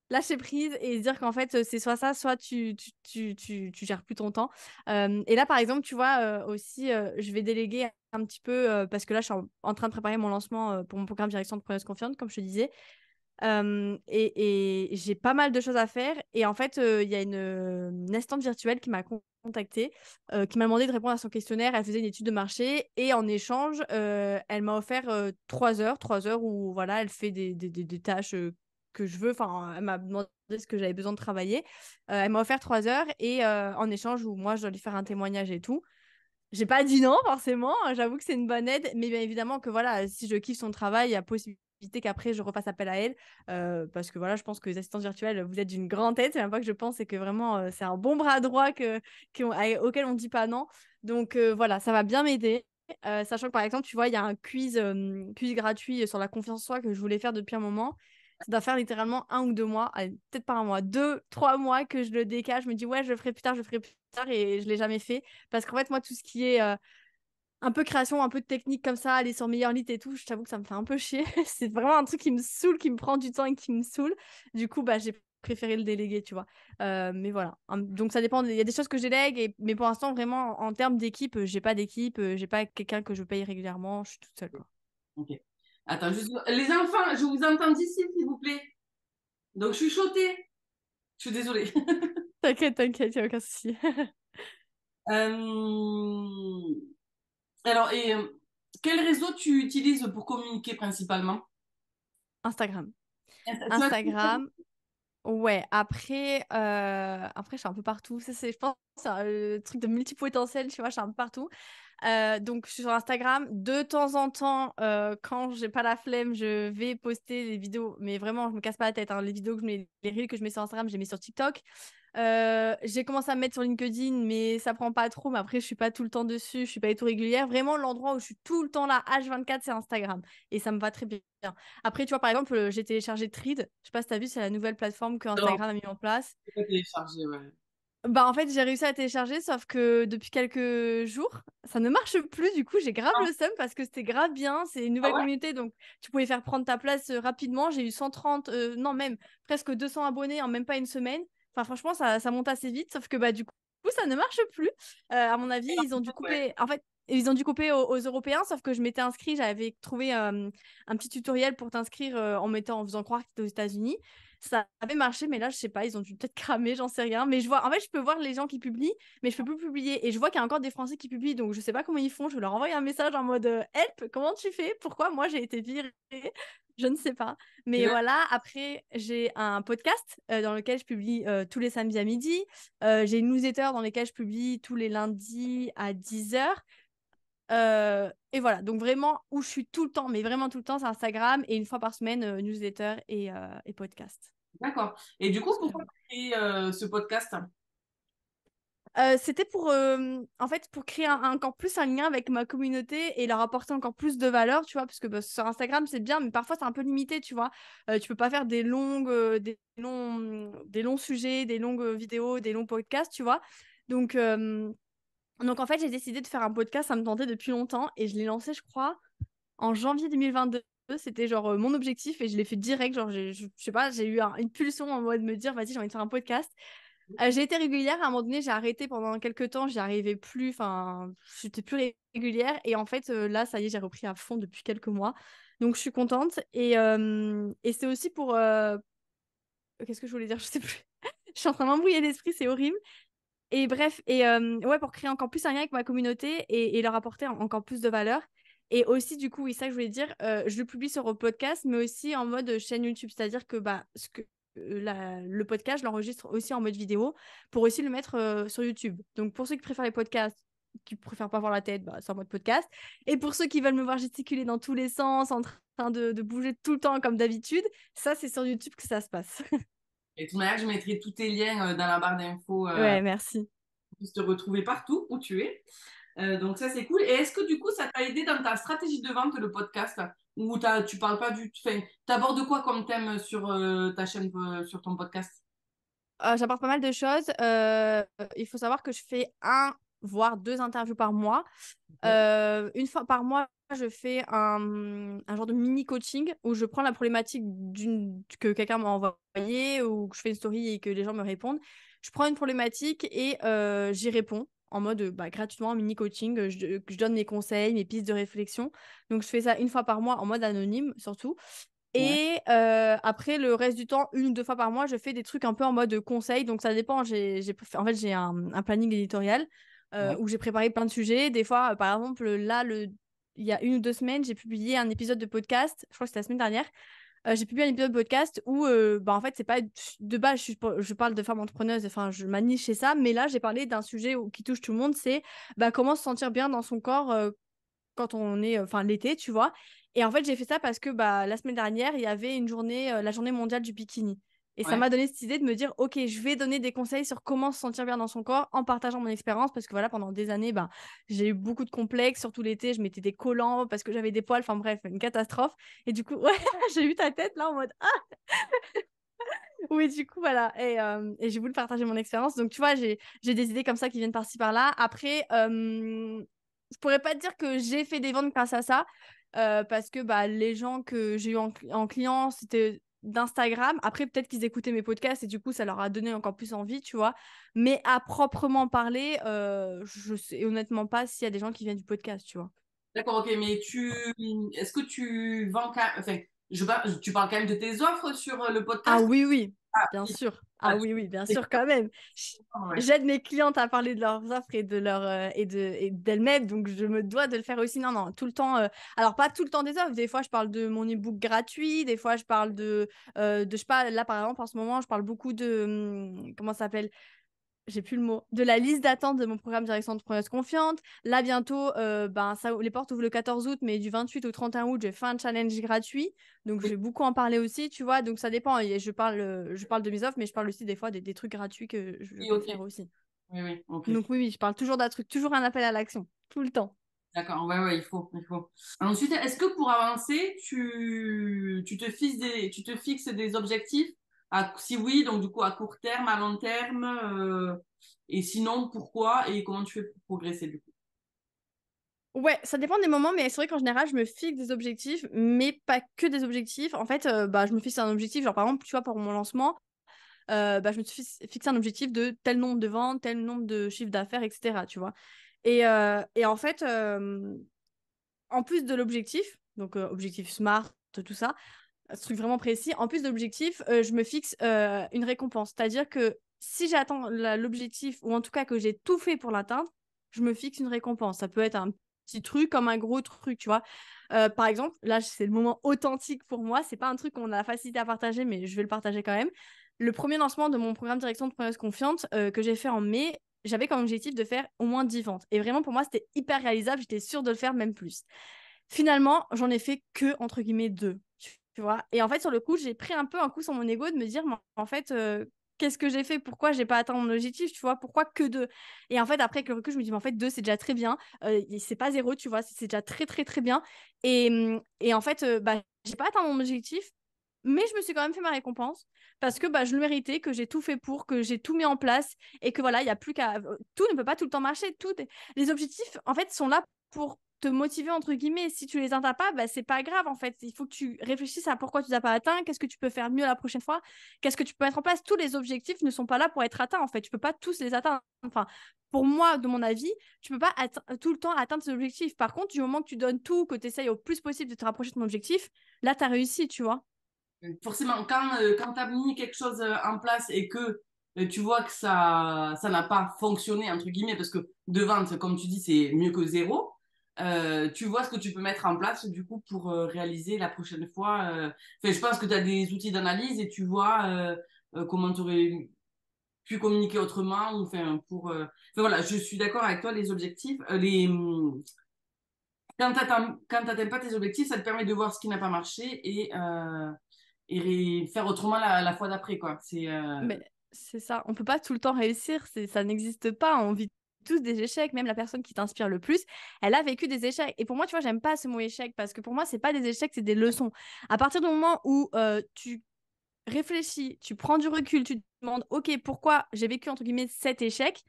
lâcher prise et se dire qu'en fait, c'est soit ça, soit tu gères plus ton temps. Et là, par exemple, tu vois, aussi, je vais déléguer un petit peu, parce que là, je suis en train de préparer mon lancement pour mon programme Direction de Preneuse Confiante, comme je te disais. Et j'ai pas mal de choses à faire. Et en fait, il y a une assistante virtuelle qui m'a contactée, qui m'a demandé de répondre à son questionnaire. Elle faisait une étude de marché et en échange, elle m'a offert 3 heures où voilà, elle fait des tâches que je veux. Enfin, elle m'a demandé ce que j'avais besoin de travailler. Elle m'a offert 3 heures et en échange où moi, je dois lui faire un témoignage et tout. J'ai pas dit non, forcément. J'avoue que c'est une bonne aide. Mais bien évidemment que voilà, si je kiffe son travail, il y a possibilité qu'après je refasse appel à elle. Parce que voilà, je pense que les assistantes virtuelles, vous êtes d'une grande aide. C'est même pas que je pense, c'est que vraiment, c'est un bon bras droit auquel on dit pas non. Donc voilà, ça va bien m'aider. Sachant que par exemple, tu vois, il y a un quiz gratuit sur la confiance en soi que je voulais faire depuis un moment. Ça doit faire littéralement 1 ou 2 mois, allez, peut-être pas un mois, 2, 3 mois que je le décale. Je me dis, ouais, je le ferai plus tard, je le ferai plus tard et je l'ai jamais fait. Parce qu'en fait, moi, tout ce qui est un peu création, un peu de technique comme ça, aller sur Meilleur Lit et tout, je t'avoue que ça me fait un peu chier. C'est vraiment un truc qui me saoule, qui me prend du temps et qui me saoule. Du coup, bah, j'ai préféré le déléguer, tu vois. Mais voilà. Donc, ça dépend. Il y a des choses que je délègue, mais pour l'instant, vraiment, en termes d'équipe, j'ai pas d'équipe, j'ai pas quelqu'un que je paye régulièrement, je suis toute seule, quoi. ok. Attends, juste... Les enfants, je vous entends d'ici, s'il vous plaît. Donc, je suis chotée. Je suis désolée. T'inquiète, y a aucun souci. Euh, Alors, quel réseau tu utilises pour communiquer principalement? Instagram. Tu as... Instagram. Ouais, après, je suis un peu partout. Je pense, c'est un truc de multipotentiel, tu vois, je suis un peu partout. Donc, je suis sur Instagram. De temps en temps, quand j'ai pas la flemme, je vais poster des vidéos. Mais vraiment, je me casse pas la tête, hein. Les vidéos que je mets, les reels que je mets sur Instagram, je les mets sur TikTok. J'ai commencé à me mettre sur LinkedIn, mais ça prend pas trop. Mais après, je suis pas tout le temps dessus, je suis pas du tout régulière. Vraiment, l'endroit où je suis tout le temps là, H24, c'est Instagram. Et ça me va très bien. Après, tu vois, par exemple, j'ai téléchargé Thread. Je sais pas si t'as vu, c'est la nouvelle plateforme que Alors, Instagram a mis en place. je peux pas télécharger, ouais. Bah, en fait, j'ai réussi à télécharger, sauf que depuis quelques jours, ça ne marche plus. Du coup, j'ai grave Ah le seum parce que c'était grave bien. C'est une ah nouvelle ouais? communauté, donc tu pouvais faire prendre ta place rapidement. J'ai eu 130, non, même presque 200 abonnés en même pas une semaine. Enfin, franchement, ça monte assez vite, sauf que bah, du coup, ça ne marche plus. À mon avis, ils ont dû Ouais. couper. En fait, ils ont dû couper aux Européens, sauf que je m'étais inscrit, j'avais trouvé un petit tutoriel pour t'inscrire en faisant croire que tu étais aux États-Unis. Ça avait marché, mais là, je sais pas, ils ont dû peut-être cramer, j'en sais rien. Mais je vois, en fait, je peux voir les gens qui publient, mais je peux plus publier. Et je vois qu'il y a encore des Français qui publient, donc je sais pas comment ils font. Je vais leur envoyer un message en mode Help, comment tu fais? Pourquoi moi j'ai été virée? Je ne sais pas. Mais voilà, après, j'ai un podcast dans lequel je publie tous les samedis à midi. J'ai une newsletter dans laquelle je publie tous les lundis à 10h. Et voilà, donc vraiment où je suis tout le temps, mais vraiment tout le temps, c'est Instagram et une fois par semaine, newsletter et podcast. D'accord. Et du coup, pourquoi tu as créé ce podcast? C'était pour, en fait, pour créer encore plus un lien avec ma communauté et leur apporter encore plus de valeur, tu vois, parce que bah, sur Instagram, c'est bien, mais parfois, c'est un peu limité, tu vois. Tu peux pas faire des longs sujets, des longues vidéos, des longs podcasts, tu vois. Donc, euh, donc en fait, j'ai décidé de faire un podcast, ça me tentait depuis longtemps, et je l'ai lancé, je crois, en janvier 2022. C'était genre mon objectif et je l'ai fait direct. Genre, je sais pas, j'ai eu une pulsion en mode me dire, vas-y, j'ai envie de faire un podcast. J'ai été régulière. À un moment donné, j'ai arrêté pendant quelques temps. J'y arrivais plus. Enfin, j'étais plus régulière. Et en fait, là, ça y est, j'ai repris à fond depuis quelques mois. Donc, je suis contente. Et c'est aussi pour. Qu'est-ce que je voulais dire? Je sais plus. Je suis en train de m'embrouiller l'esprit, c'est horrible. Et bref, ouais, pour créer encore plus un lien avec ma communauté et leur apporter encore plus de valeur. Et aussi, du coup, oui, ça que je voulais dire, je le publie sur le podcast, mais aussi en mode chaîne YouTube. C'est-à-dire que, bah, le podcast, je l'enregistre aussi en mode vidéo pour aussi le mettre sur YouTube. Donc, pour ceux qui préfèrent les podcasts, qui préfèrent pas voir la tête, bah, c'est en mode podcast. Et pour ceux qui veulent me voir gesticuler dans tous les sens, en train de bouger tout le temps comme d'habitude, ça, c'est sur YouTube que ça se passe. Et de toute manière, je mettrai tous tes liens dans la barre d'infos Ouais, merci. pour qu'ils te retrouver partout où tu es. Donc ça, c'est cool. Et est-ce que du coup, ça t'a aidé dans ta stratégie de vente, le podcast? Ou tu parles pas du tout, enfin, t'abordes quoi comme thème sur ta chaîne, sur ton podcast? J'apporte pas mal de choses. Il faut savoir que je fais voire deux interviews par mois. Ok. Une fois par mois, je fais un genre de mini coaching où je prends la problématique que quelqu'un m'a envoyée ou que je fais une story et que les gens me répondent. Je prends une problématique et j'y réponds en mode bah, gratuitement, un mini coaching. Je donne mes conseils, mes pistes de réflexion. Donc, je fais ça une fois par mois en mode anonyme, surtout. Ouais, Et après, le reste du temps, une ou deux fois par mois, je fais des trucs un peu en mode conseil. Donc, ça dépend. En fait, j'ai un planning éditorial ouais, où j'ai préparé plein de sujets. Des fois, par exemple, là, il y a une ou deux semaines, j'ai publié un épisode de podcast. Je crois que c'était la semaine dernière. J'ai publié un épisode de podcast où, bah, en fait, c'est pas de base, je parle de femmes entrepreneuses. Enfin, je m'aniche chez ça. Mais là, j'ai parlé d'un sujet qui touche tout le monde. C'est bah, comment se sentir bien dans son corps quand on est, enfin l'été, tu vois. Et en fait, j'ai fait ça parce que bah, la semaine dernière, il y avait une journée, la journée mondiale du bikini. Et ça ouais. m'a donné cette idée de me dire, ok, je vais donner des conseils sur comment se sentir bien dans son corps en partageant mon expérience. Parce que voilà, pendant des années, bah, j'ai eu beaucoup de complexes, surtout l'été, je mettais des collants parce que j'avais des poils, enfin bref, une catastrophe. Et du coup, ouais, j'ai eu ta tête là en mode, ah oui, du coup, voilà. Et j'ai voulu partager mon expérience. Donc, tu vois, j'ai des idées comme ça qui viennent par-ci par-là. Après, je pourrais pas te dire que j'ai fait des ventes grâce à ça, parce que bah, les gens que j'ai eu en client, c'était d'Instagram. Après, peut-être qu'ils écoutaient mes podcasts et du coup, ça leur a donné encore plus envie, tu vois. Mais à proprement parler, je sais honnêtement pas s'il y a des gens qui viennent du podcast, tu vois. D'accord, ok, mais est-ce que tu vends, enfin, tu parles quand même de tes offres sur le Ah podcast? oui, oui, Ah, bien oui. sûr. Ah, Ah oui, oui, bien c'est sûr, quand même. ouais. J'aide mes clientes à parler de leurs offres et de et d'elles-mêmes, donc je me dois de le faire aussi. Non, non, tout le temps. Alors pas tout le temps des offres. Des fois, je parle de mon e-book gratuit. Des fois, je parle je sais pas. Là, par exemple, en ce moment, je parle beaucoup de comment ça s'appelle? j'ai plus le mot, de la liste d'attente de mon programme direction entrepreneuse confiante. Là, bientôt, les portes ouvrent le 14 août, mais du 28 au 31 août, j'ai fait un challenge gratuit. Donc, je Oui, vais beaucoup en parler aussi, tu vois. Donc, ça dépend. Et je parle de mes offres, mais je parle aussi des fois des trucs gratuits que je oui, peux ok. faire aussi. Oui, oui, ok. Donc, oui, oui, je parle toujours d'un truc, toujours un appel à l'action, tout le temps. D'accord, ouais, ouais, il faut, il faut. Ensuite, est-ce que pour avancer, tu te fixes des objectifs? Si oui, donc du coup à court terme, à long terme, et sinon, pourquoi et comment tu fais pour progresser du coup? Ouais, ça dépend des moments, mais c'est vrai qu'en général, je me fixe des objectifs, mais pas que des objectifs. En fait, je me fixe un objectif, genre par exemple, tu vois, pour mon lancement, je me suis fixé un objectif de tel nombre de ventes, tel nombre de chiffres d'affaires, etc. Tu vois. Et en fait, en plus de l'objectif, donc objectif SMART, tout ça, ce truc vraiment précis, en plus de l'objectif, je me fixe une récompense. C'est-à-dire que si j'atteins l'objectif, ou en tout cas que j'ai tout fait pour l'atteindre, je me fixe une récompense. Ça peut être un petit truc comme un gros truc, tu vois. Par exemple, là, c'est le moment authentique pour moi. C'est pas un truc qu'on a la facilité à partager, mais je vais le partager quand même. Le premier lancement de mon programme Direction de Preneuse Confiante que j'ai fait en mai, j'avais comme objectif de faire au moins 10 ventes. Et vraiment, pour moi, c'était hyper réalisable. J'étais sûre de le faire, même plus. Finalement, j'en ai fait que, entre guillemets, deux. Tu vois. Et en fait, sur le coup, j'ai pris un peu un coup sur mon ego de me dire, mais en fait, qu'est-ce que j'ai fait? Pourquoi j'ai pas atteint mon objectif? Tu vois, pourquoi que deux? Et en fait, après, avec le recul, je me dis, mais en fait, deux, c'est déjà très bien. C'est pas zéro, tu vois, c'est déjà très, très, très bien. Et en fait, j'ai pas atteint mon objectif, mais je me suis quand même fait ma récompense parce que je le méritais, que j'ai tout fait pour, que j'ai tout mis en place et que voilà, il y a plus qu'à. Tout ne peut pas tout le temps marcher. Les objectifs, en fait, sont là pour te motiver entre guillemets. Si tu les atteins pas, c'est pas grave en fait. Il faut que tu réfléchisses à pourquoi tu les as pas atteints, qu'est-ce que tu peux faire mieux la prochaine fois, qu'est-ce que tu peux mettre en place. Tous les objectifs ne sont pas là pour être atteints en fait. Tu peux pas tous les atteindre. Enfin, pour moi, de mon avis, tu peux pas tout le temps atteindre tes objectifs. Par contre, du moment que tu donnes tout, que tu essayes au plus possible de te rapprocher de ton objectif, là, tu as réussi, tu vois. Forcément, quand tu as mis quelque chose en place et que tu vois que ça n'a pas fonctionné, entre guillemets, parce que de vente, comme tu dis, c'est mieux que zéro, tu vois ce que tu peux mettre en place du coup pour réaliser la prochaine fois. Enfin, je pense que tu as des outils d'analyse et tu vois comment tu aurais pu communiquer autrement. Ou, enfin, enfin, voilà, je suis d'accord avec toi, les objectifs, quand tu n'atteins pas tes objectifs, ça te permet de voir ce qui n'a pas marché et faire autrement la fois d'après, quoi. Mais c'est ça, on peut pas tout le temps réussir, ça n'existe pas, on vit tous des échecs, même la personne qui t'inspire le plus, elle a vécu des échecs. Et pour moi, tu vois, j'aime pas ce mot échec parce que pour moi, c'est pas des échecs, c'est des leçons. À partir du moment où tu réfléchis, tu prends du recul, tu te demandes, ok, pourquoi j'ai vécu entre guillemets cet échec,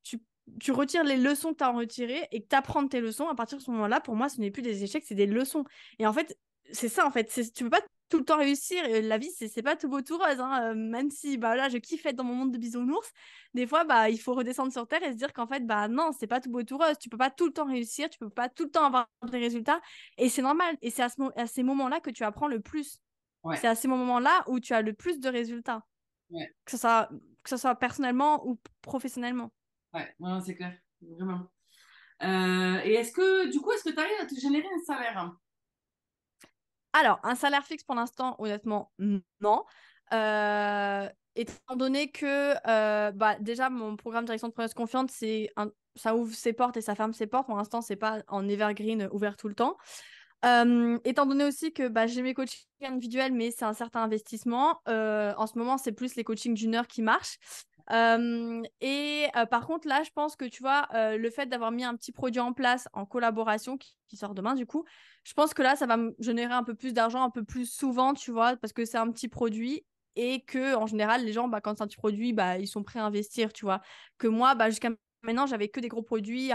tu, tu retires les leçons que tu as en retiré et que tu apprends tes leçons, à partir de ce moment-là, pour moi, ce n'est plus des échecs, c'est des leçons. Et en fait, c'est ça, en fait. Tu peux pas tout le temps réussir. La vie, c'est pas tout beau, tout rose. Hein. Même si là, je kiffe être dans mon monde de bisounours, des fois, il faut redescendre sur Terre et se dire qu'en fait, non, c'est pas tout beau, tout rose. Tu peux pas tout le temps réussir, tu peux pas tout le temps avoir des résultats. Et c'est normal. Et c'est à ces moments-là que tu apprends le plus. Ouais, C'est à ces moments-là où tu as le plus de résultats, ouais, que ce soit personnellement ou professionnellement. ouais, non, c'est clair, vraiment. Et est-ce que tu arrives à te générer un salaire? Alors, un salaire fixe pour l'instant, honnêtement, non. Étant donné que déjà mon programme direction de preneuse confiante, ça ouvre ses portes et ça ferme ses portes. Pour l'instant, c'est pas en evergreen ouvert tout le temps. Étant donné aussi que j'ai mes coachings individuels, mais c'est un certain investissement. En ce moment, c'est plus les coachings d'une heure qui marchent. Par contre, là, je pense que tu vois, le fait d'avoir mis un petit produit en place en collaboration qui sort demain, du coup, je pense que là, ça va me générer un peu plus d'argent, un peu plus souvent, tu vois, parce que c'est un petit produit et que en général, les gens, quand c'est un petit produit, ils sont prêts à investir, tu vois. Que moi, jusqu'à maintenant, j'avais que des gros produits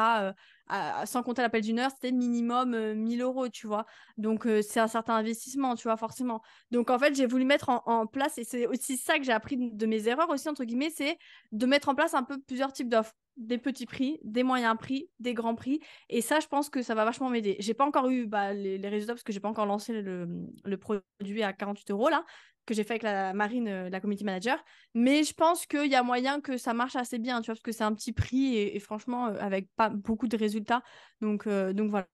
sans compter l'appel d'une heure, c'était minimum 1000 euros, tu vois. Donc, c'est un certain investissement, tu vois, forcément. Donc, en fait, j'ai voulu mettre en place, et c'est aussi ça que j'ai appris de mes erreurs aussi, entre guillemets, c'est de mettre en place un peu plusieurs types d'offres. Des petits prix, des moyens prix, des grands prix. Et ça, je pense que ça va vachement m'aider. J'ai pas encore eu les résultats parce que j'ai pas encore lancé le produit à 48 euros là, que j'ai fait avec la Marine, la community manager. Mais je pense qu'il y a moyen que ça marche assez bien, tu vois, parce que c'est un petit prix et franchement, avec pas beaucoup de résultats. Donc voilà.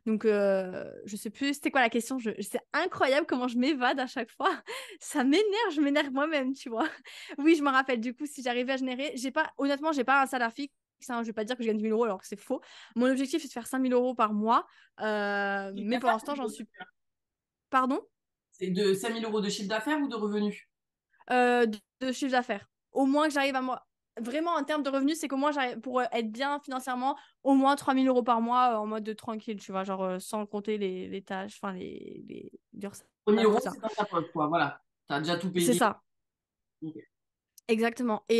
Donc, je sais plus, c'était quoi la question? C'est incroyable comment je m'évade à chaque fois. Ça m'énerve, je m'énerve moi-même, tu vois. Oui, je me rappelle, du coup, si j'arrivais à générer, honnêtement, j'ai pas un salaire fixe. Hein, je vais pas dire que je gagne 1000 euros alors que c'est faux. Mon objectif, c'est de faire 5000 euros par mois. Chiffre Mais pour d'affaires l'instant, ou j'en de- suis. Pardon? C'est de 5 000 € de chiffre d'affaires ou de revenus? De chiffre d'affaires. Au moins que j'arrive à moi. Vraiment, en termes de revenus, c'est qu'au moins, j'arrive, pour être bien financièrement, au moins 3000 euros par mois en mode de tranquille, tu vois, genre sans compter les tâches, enfin les Trois mille l'URSSAF, tout euros, ça. c'est dans ta poche, quoi. Voilà. Tu as déjà tout C'est payé. ça, Ok. exactement. Et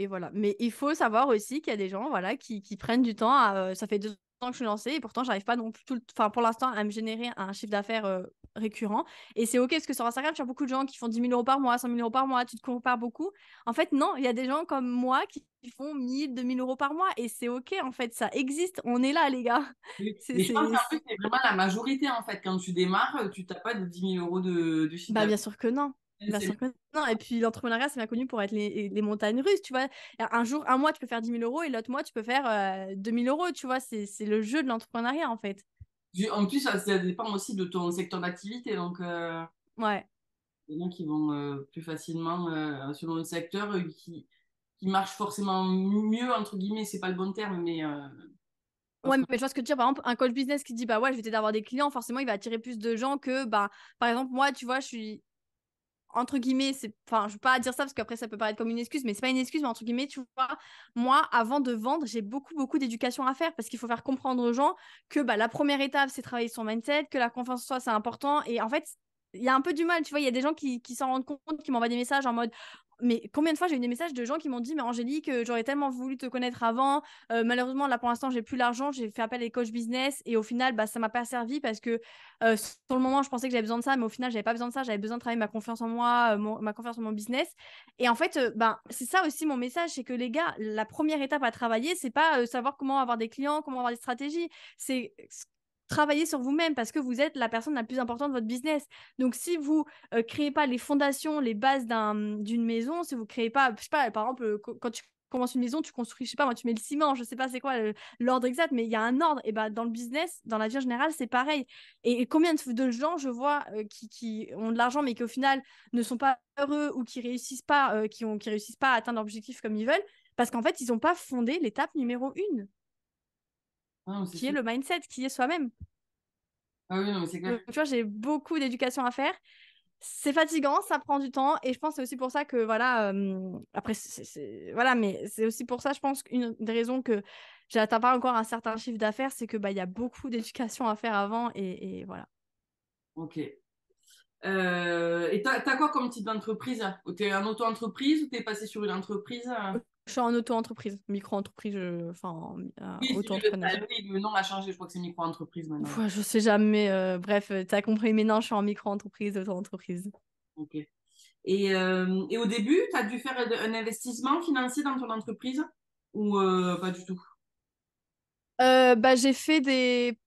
voilà. Mais il faut savoir aussi qu'il y a des gens voilà, qui prennent du temps. Ça fait 2 ans que je suis lancée et pourtant, j'arrive pas non plus, enfin, pour l'instant, à me générer un chiffre d'affaires récurrent. Et c'est OK parce que sur Instagram, tu as beaucoup de gens qui font 10 000 euros par mois, 100 000 euros par mois, tu te compares beaucoup. En fait, non, il y a des gens comme moi qui font 1000, 2000 euros par mois et c'est OK, en fait, ça existe. On est là, les gars. Oui. C'est, Mais je pense c'est... qu'en plus, c'est vraiment la majorité, en fait. Quand tu démarres, tu n'as pas de 10 000 € de chiffre Bah, d'affaires. bien sûr que non. Bien sûr que non. Et puis, l'entrepreneuriat, c'est bien connu pour être les montagnes russes, tu vois. Un jour, un mois, tu peux faire 10 000 euros et l'autre mois, tu peux faire 2000 euros, tu vois. C'est le jeu de l'entrepreneuriat, en fait. En plus, ça dépend aussi de ton secteur d'activité. Donc, Ouais. il y en a qui vont plus facilement, selon le secteur, qui marchent forcément mieux, entre guillemets, c'est pas le bon terme, mais Ouais, parce que mais je vois ce que tu dis. Par exemple, un coach business qui dit, bah ouais, je vais t'aider à avoir des clients, forcément, il va attirer plus de gens que, bah, par exemple, moi, tu vois, je suis entre guillemets, enfin, je veux pas dire ça parce qu'après ça peut paraître comme une excuse, mais c'est pas une excuse, mais entre guillemets, tu vois, moi, avant de vendre, j'ai beaucoup d'éducation à faire parce qu'il faut faire comprendre aux gens que bah, la première étape, c'est travailler son mindset, que la confiance en soi, c'est important. Et en fait, il y a un peu du mal, tu vois, il y a des gens qui s'en rendent compte, qui m'envoient des messages en mode, mais combien de fois j'ai eu des messages de gens qui m'ont dit, mais Angélique, j'aurais tellement voulu te connaître avant. Malheureusement, là pour l'instant, j'ai plus l'argent, j'ai fait appel à des coachs business et au final, bah, ça m'a pas servi parce que sur le moment, je pensais que j'avais besoin de ça, mais au final, j'avais pas besoin de ça. J'avais besoin de travailler ma confiance en moi, ma confiance en mon business. Et en fait, ben, c'est ça aussi mon message, c'est que les gars, la première étape à travailler, c'est pas savoir comment avoir des clients, comment avoir des stratégies, c'est travailler sur vous-même parce que vous êtes la personne la plus importante de votre business. Donc, si vous créez pas les fondations, les bases d'une maison, si vous créez pas, je sais pas, par exemple, quand tu commences une maison, tu construis, je sais pas, moi, tu mets le ciment, je sais pas c'est quoi l'ordre exact, mais il y a un ordre. Et ben, dans le business, dans la vie en général, c'est pareil. Et combien de gens je vois qui ont de l'argent, mais qui au final ne sont pas heureux ou qui réussissent pas, qui réussissent pas à atteindre leur objectif comme ils veulent, parce qu'en fait, ils n'ont pas fondé l'étape numéro 1, ah, non, c'est qui est sûr. le mindset, qui est soi-même. Ah oui, non, mais c'est clair. Donc, tu vois, j'ai beaucoup d'éducation à faire. C'est fatigant, ça prend du temps, et je pense que c'est aussi pour ça que, voilà, après, voilà, mais c'est aussi pour ça, je pense qu'une des raisons que j'atteins pas encore un certain chiffre d'affaires, c'est que, bah, il y a beaucoup d'éducation à faire avant, et voilà. Ok. Et t'as quoi comme type d'entreprise? T'es en auto-entreprise ou t'es passé sur une entreprise? Je suis en auto-entreprise, micro-entreprise, enfin, Oui, auto-entrepreneuse. oui, le nom a changé, je crois que c'est micro-entreprise maintenant. Ouais, je sais jamais, bref, t'as compris, mais non, je suis en micro-entreprise, auto-entreprise. Ok. Et au début, t'as dû faire un investissement financier dans ton entreprise ou pas du tout? Bah, j'ai fait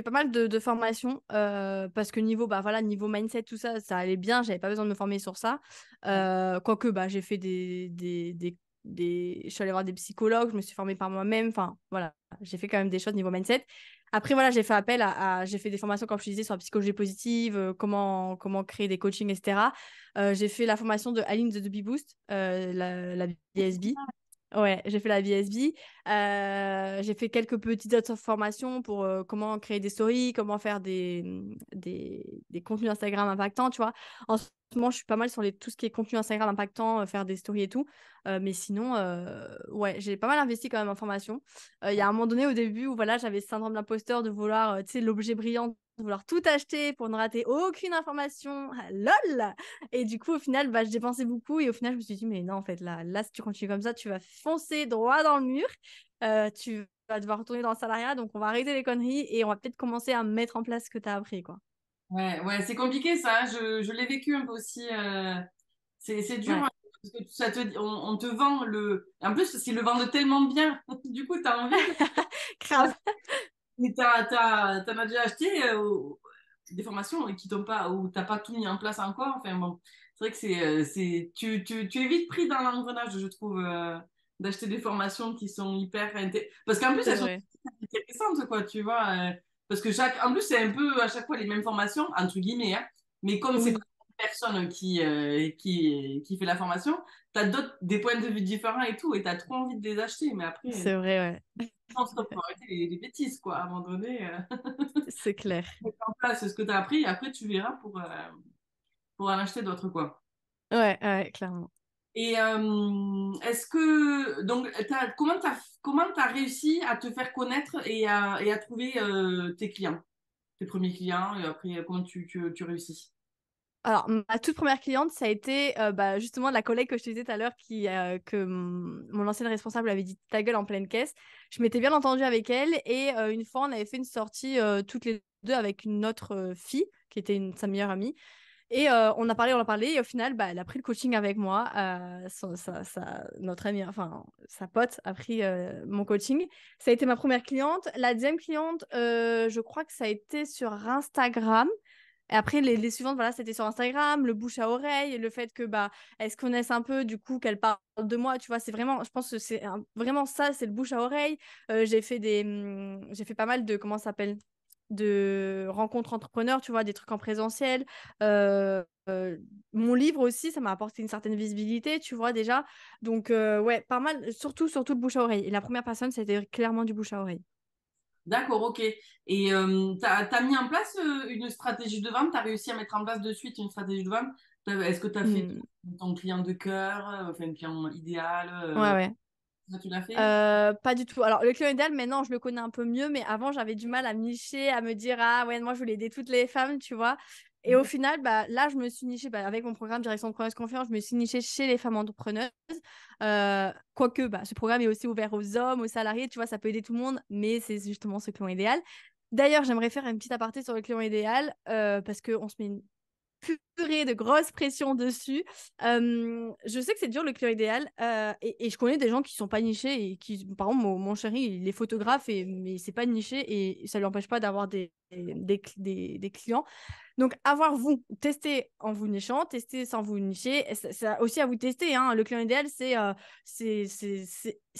pas mal de formations parce que niveau bah voilà niveau mindset tout ça ça allait bien, j'avais pas besoin de me former sur ça. Quoique bah j'ai fait je suis allée voir des psychologues, je me suis formée par moi-même, enfin voilà, j'ai fait quand même des choses niveau mindset. Après voilà, j'ai fait appel j'ai fait des formations comme je te disais sur la psychologie positive, comment créer des coachings, etc. J'ai fait la formation de Aline de The Bee Boost, la BSB. Ouais, j'ai fait la VSB. J'ai fait quelques petites autres formations pour comment créer des stories, comment faire des contenus Instagram impactants, tu vois. En ce moment, je suis pas mal sur tout ce qui est contenu Instagram impactant, faire des stories et tout. Mais sinon, ouais, j'ai pas mal investi quand même en formation. Il y a un moment donné au début où voilà, j'avais ce syndrome d'imposteur de vouloir, tu sais, l'objet brillant, de vouloir tout acheter pour ne rater aucune information. Ah, lol! Et du coup, au final, bah, je dépensais beaucoup. Et au final, je me suis dit, mais non, en fait, là, si tu continues comme ça, tu vas foncer droit dans le mur. Tu vas devoir retourner dans le salariat. Donc, on va arrêter les conneries et on va peut-être commencer à mettre en place ce que tu as appris, quoi. Ouais, ouais, c'est compliqué ça, hein. Je l'ai vécu un peu aussi. C'est dur Ouais, hein, parce que on te vend le. En plus, ils le vendent tellement bien. Du coup, t'as envie de. grave. Mais t'en as déjà acheté des formations qui t'ont pas, où t'as pas tout mis en place encore. Enfin bon, c'est vrai que tu es vite pris dans l'engrenage, je trouve. d'acheter des formations qui sont parce qu'en plus, C'est elles sont vrai. intéressantes, quoi, tu vois. Parce que en plus, c'est un peu à chaque fois les mêmes formations, entre guillemets, hein. Mais comme c'est pas Oui, une personne qui fait la formation, t'as des points de vue différents et tout, et t'as trop envie de les acheter. Mais après, c'est vrai, ouais. je pense qu'il faut arrêter les bêtises, quoi. À un moment donné, C'est clair. mets en place ce que t'as appris, et après, tu verras pour en acheter d'autres, quoi. Ouais, ouais, clairement. Et est-ce que donc comment t'as réussi à te faire connaître et à trouver tes clients, tes premiers clients et après comment tu réussis? Alors, ma toute première cliente, ça a été bah, justement la collègue que je te disais tout à l'heure que mon ancienne responsable avait dit ta gueule en pleine caisse. Je m'étais bien entendue avec elle et une fois, on avait fait une sortie toutes les deux avec une autre fille qui était sa meilleure amie. Et on a parlé et au final, bah, elle a pris le coaching avec moi. Notre amie, enfin, sa pote a pris mon coaching. Ça a été ma première cliente. La deuxième cliente, je crois que ça a été sur Instagram. Et après, les suivantes, voilà, c'était sur Instagram, le bouche à oreille, le fait que bah, elles se connaissent un peu, du coup, qu'elles parlent de moi, tu vois, c'est vraiment, je pense que c'est vraiment ça, c'est le bouche à oreille. J'ai fait pas mal de, comment ça s'appelle, de rencontres entrepreneurs, tu vois, des trucs en présentiel. Euh, euh, Mon livre aussi, ça m'a apporté une certaine visibilité, tu vois, déjà. Donc, ouais, pas mal, surtout le bouche à oreille. Et la première personne, c'était clairement du bouche à oreille. D'accord, ok. Et t'as mis en place une stratégie de vente, t'as réussi à mettre en place de suite une stratégie de vente. Est-ce que t'as fait Hmm. ton client de cœur, enfin un client idéal, Ouais, ouais. ça tu l'as fait? Pas du tout. Alors, le client idéal, maintenant, je le connais un peu mieux, mais avant, j'avais du mal à me nicher, à me dire, ah ouais, moi, je voulais aider toutes les femmes, tu vois. Et au final, bah, là, je me suis nichée, bah, avec mon programme Direction de Preneuse Confiance, je me suis nichée chez les femmes entrepreneuses. Quoique, bah, ce programme est aussi ouvert aux hommes, aux salariés, tu vois, ça peut aider tout le monde, mais c'est justement ce client idéal. D'ailleurs, j'aimerais faire une petite aparté sur le client idéal, parce qu'on se met une purée de grosse pression dessus. Je sais que c'est dur le client idéal et je connais des gens qui sont pas nichés et qui, par exemple, mon chéri, il est photographe mais c'est pas niché et ça lui empêche pas d'avoir des clients. Donc, avoir vous, tester en vous nichant, tester sans vous nicher, c'est aussi à vous tester. Hein. Le client idéal, c'est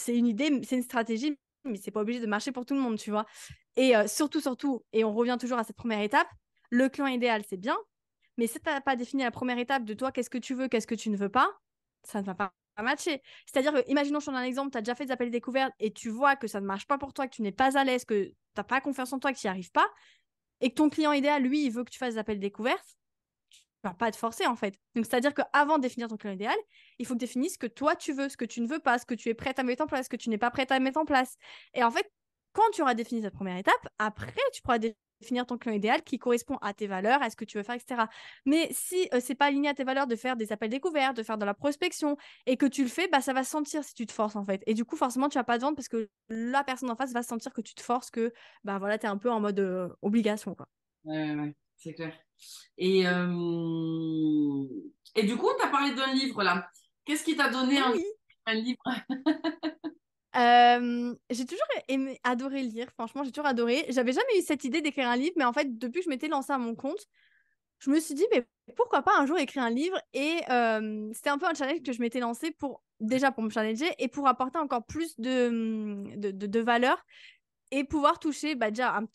une idée, c'est une stratégie, mais c'est pas obligé de marcher pour tout le monde, tu vois. Et surtout, et on revient toujours à cette première étape, le client idéal, c'est bien, mais si tu n'as pas défini la première étape de toi, qu'est-ce que tu veux, qu'est-ce que tu ne veux pas, ça ne va pas matcher. C'est-à-dire que, imaginons, je te donne un exemple, tu as déjà fait des appels découvertes et tu vois que ça ne marche pas pour toi, que tu n'es pas à l'aise, que tu n'as pas confiance en toi, que tu n'y arrives pas, et que ton client idéal, lui, il veut que tu fasses des appels découvertes, tu vas pas te forcer en fait. Donc, c'est-à-dire qu'avant de définir ton client idéal, il faut que tu définisses ce que toi tu veux, ce que tu ne veux pas, ce que tu es prête à mettre en place, ce que tu n'es pas prête à mettre en place. Et en fait, quand tu auras défini cette première étape, après, tu pourras définir ton client idéal qui correspond à tes valeurs, à ce que tu veux faire, etc. Mais si c'est pas aligné à tes valeurs de faire des appels découverts, de faire de la prospection, et que tu le fais, bah, ça va se sentir si tu te forces en fait. Et du coup, forcément, tu vas pas te vendre parce que la personne en face va sentir que tu te forces, que bah voilà, tu es un peu en mode obligation, quoi. Ouais, c'est clair. Et, et du coup, tu as parlé d'un livre là. Qu'est-ce qui t'a donné envie de Oui. lire un livre? J'ai toujours adoré lire, franchement, j'ai toujours adoré. J'avais jamais eu cette idée d'écrire un livre, mais en fait, depuis que je m'étais lancée à mon compte, je me suis dit, mais pourquoi pas un jour écrire un livre? Et c'était un peu un challenge que je m'étais lancé déjà pour me challenger et pour apporter encore plus de valeur et pouvoir toucher bah, déjà un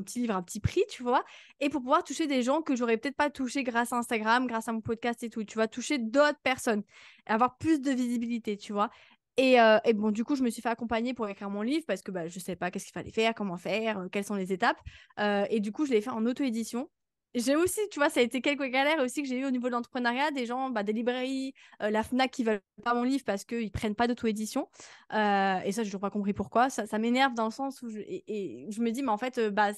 petit livre, un petit prix, tu vois, et pour pouvoir toucher des gens que j'aurais peut-être pas touché grâce à Instagram, grâce à mon podcast et tout, tu vois, toucher d'autres personnes, et avoir plus de visibilité, tu vois. Et bon, du coup, je me suis fait accompagner pour écrire mon livre parce que bah, je sais pas qu'est-ce qu'il fallait faire, comment faire, quelles sont les étapes. Et du coup, je l'ai fait en auto-édition. J'ai aussi, tu vois, ça a été quelques galères aussi que j'ai eu au niveau de l'entrepreneuriat, des gens, bah, des librairies, la Fnac qui veulent pas mon livre parce qu'ils prennent pas d'auto-édition. Et ça, j'ai toujours pas compris pourquoi. Ça m'énerve dans le sens où et je me dis, mais en fait, bah,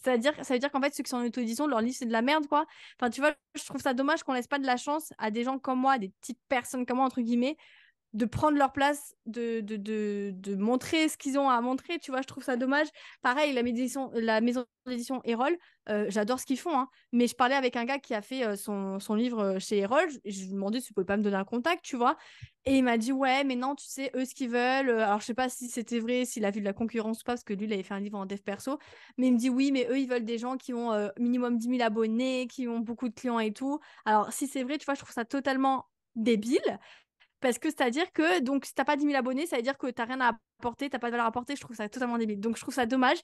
ça veut dire qu'en fait, ceux qui sont en auto-édition, leur livre, c'est de la merde, quoi. Enfin, tu vois, je trouve ça dommage qu'on laisse pas de la chance à des gens comme moi, des petites personnes comme moi, entre guillemets, de prendre leur place, de montrer ce qu'ils ont à montrer. Tu vois, je trouve ça dommage. Pareil, la maison d'édition Erol, j'adore ce qu'ils font. Hein, mais je parlais avec un gars qui a fait son livre chez Erol. Je lui demandais si tu pouvais pas me donner un contact, tu vois. Et il m'a dit, ouais, mais non, tu sais, eux, ce qu'ils veulent. Alors, je sais pas si c'était vrai, s'il a vu de la concurrence ou pas, parce que lui, il avait fait un livre en dev perso. Mais il me dit, oui, mais eux, ils veulent des gens qui ont minimum 10 000 abonnés, qui ont beaucoup de clients et tout. Alors, si c'est vrai, tu vois, je trouve ça totalement débile parce que c'est-à-dire que donc si t'as pas 10 000 abonnés, ça veut dire que t'as rien à apporter, t'as pas de valeur à apporter. Je trouve ça totalement débile. Donc je trouve ça dommage.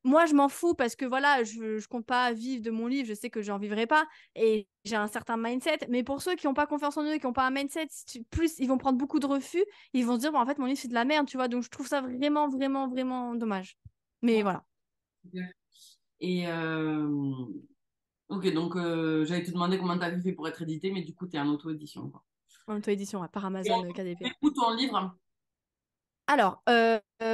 Moi, je m'en fous parce que voilà, je compte pas vivre de mon livre, je sais que j'en vivrai pas et j'ai un certain mindset. Mais pour ceux qui ont pas confiance en eux, qui ont pas un mindset, plus ils vont prendre beaucoup de refus, ils vont se dire, bon, en fait, mon livre c'est de la merde, tu vois. Donc je trouve ça vraiment, vraiment, vraiment dommage. Mais Ouais, voilà, super. Et ok, donc j'allais te demander comment t'avais fait pour être édité, mais du coup, t'es en auto-édition, quoi. en auto-édition par Et Amazon on KDP. fait où ton livre? Alors,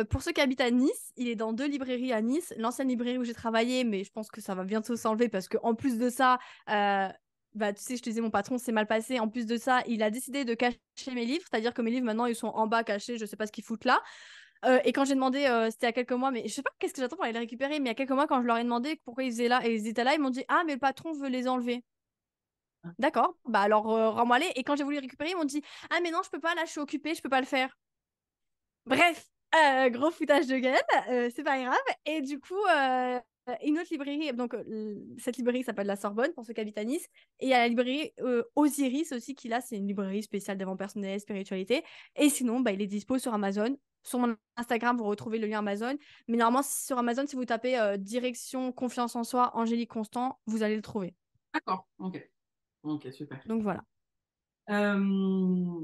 pour ceux qui habitent à Nice, il est dans 2 librairies à Nice. L'ancienne librairie où j'ai travaillé, mais je pense que ça va bientôt s'enlever parce qu'en plus de ça, bah, tu sais, je te disais, mon patron s'est mal passé. En plus de ça, il a décidé de cacher mes livres, c'est-à-dire que mes livres maintenant, ils sont en bas cachés, je sais pas ce qu'ils foutent là. Et quand j'ai demandé, c'était il y a quelques mois, mais je sais pas qu'est-ce que j'attends pour aller les récupérer, mais il y a quelques mois, quand je leur ai demandé pourquoi ils faisaient là et ils étaient là, ils m'ont dit, ah, mais le patron veut les enlever. D'accord, bah alors rends-moi les. Et quand j'ai voulu les récupérer, ils m'ont dit, ah, mais non, je peux pas, là, je suis occupée, je peux pas le faire. Bref, gros foutage de gueule, c'est pas grave. Et du coup, une autre librairie, donc cette librairie s'appelle la Sorbonne pour ceux qui habitent à Nice. Et il y a la librairie Osiris aussi, qui là, c'est une librairie spéciale développement personnel, spiritualité. Et sinon, bah, il est dispo sur Amazon. Sur mon Instagram, vous retrouvez le lien Amazon. Mais normalement, sur Amazon, si vous tapez direction confiance en soi, Angélique Constant, vous allez le trouver. D'accord, ok. Ok, super. Donc voilà. Euh,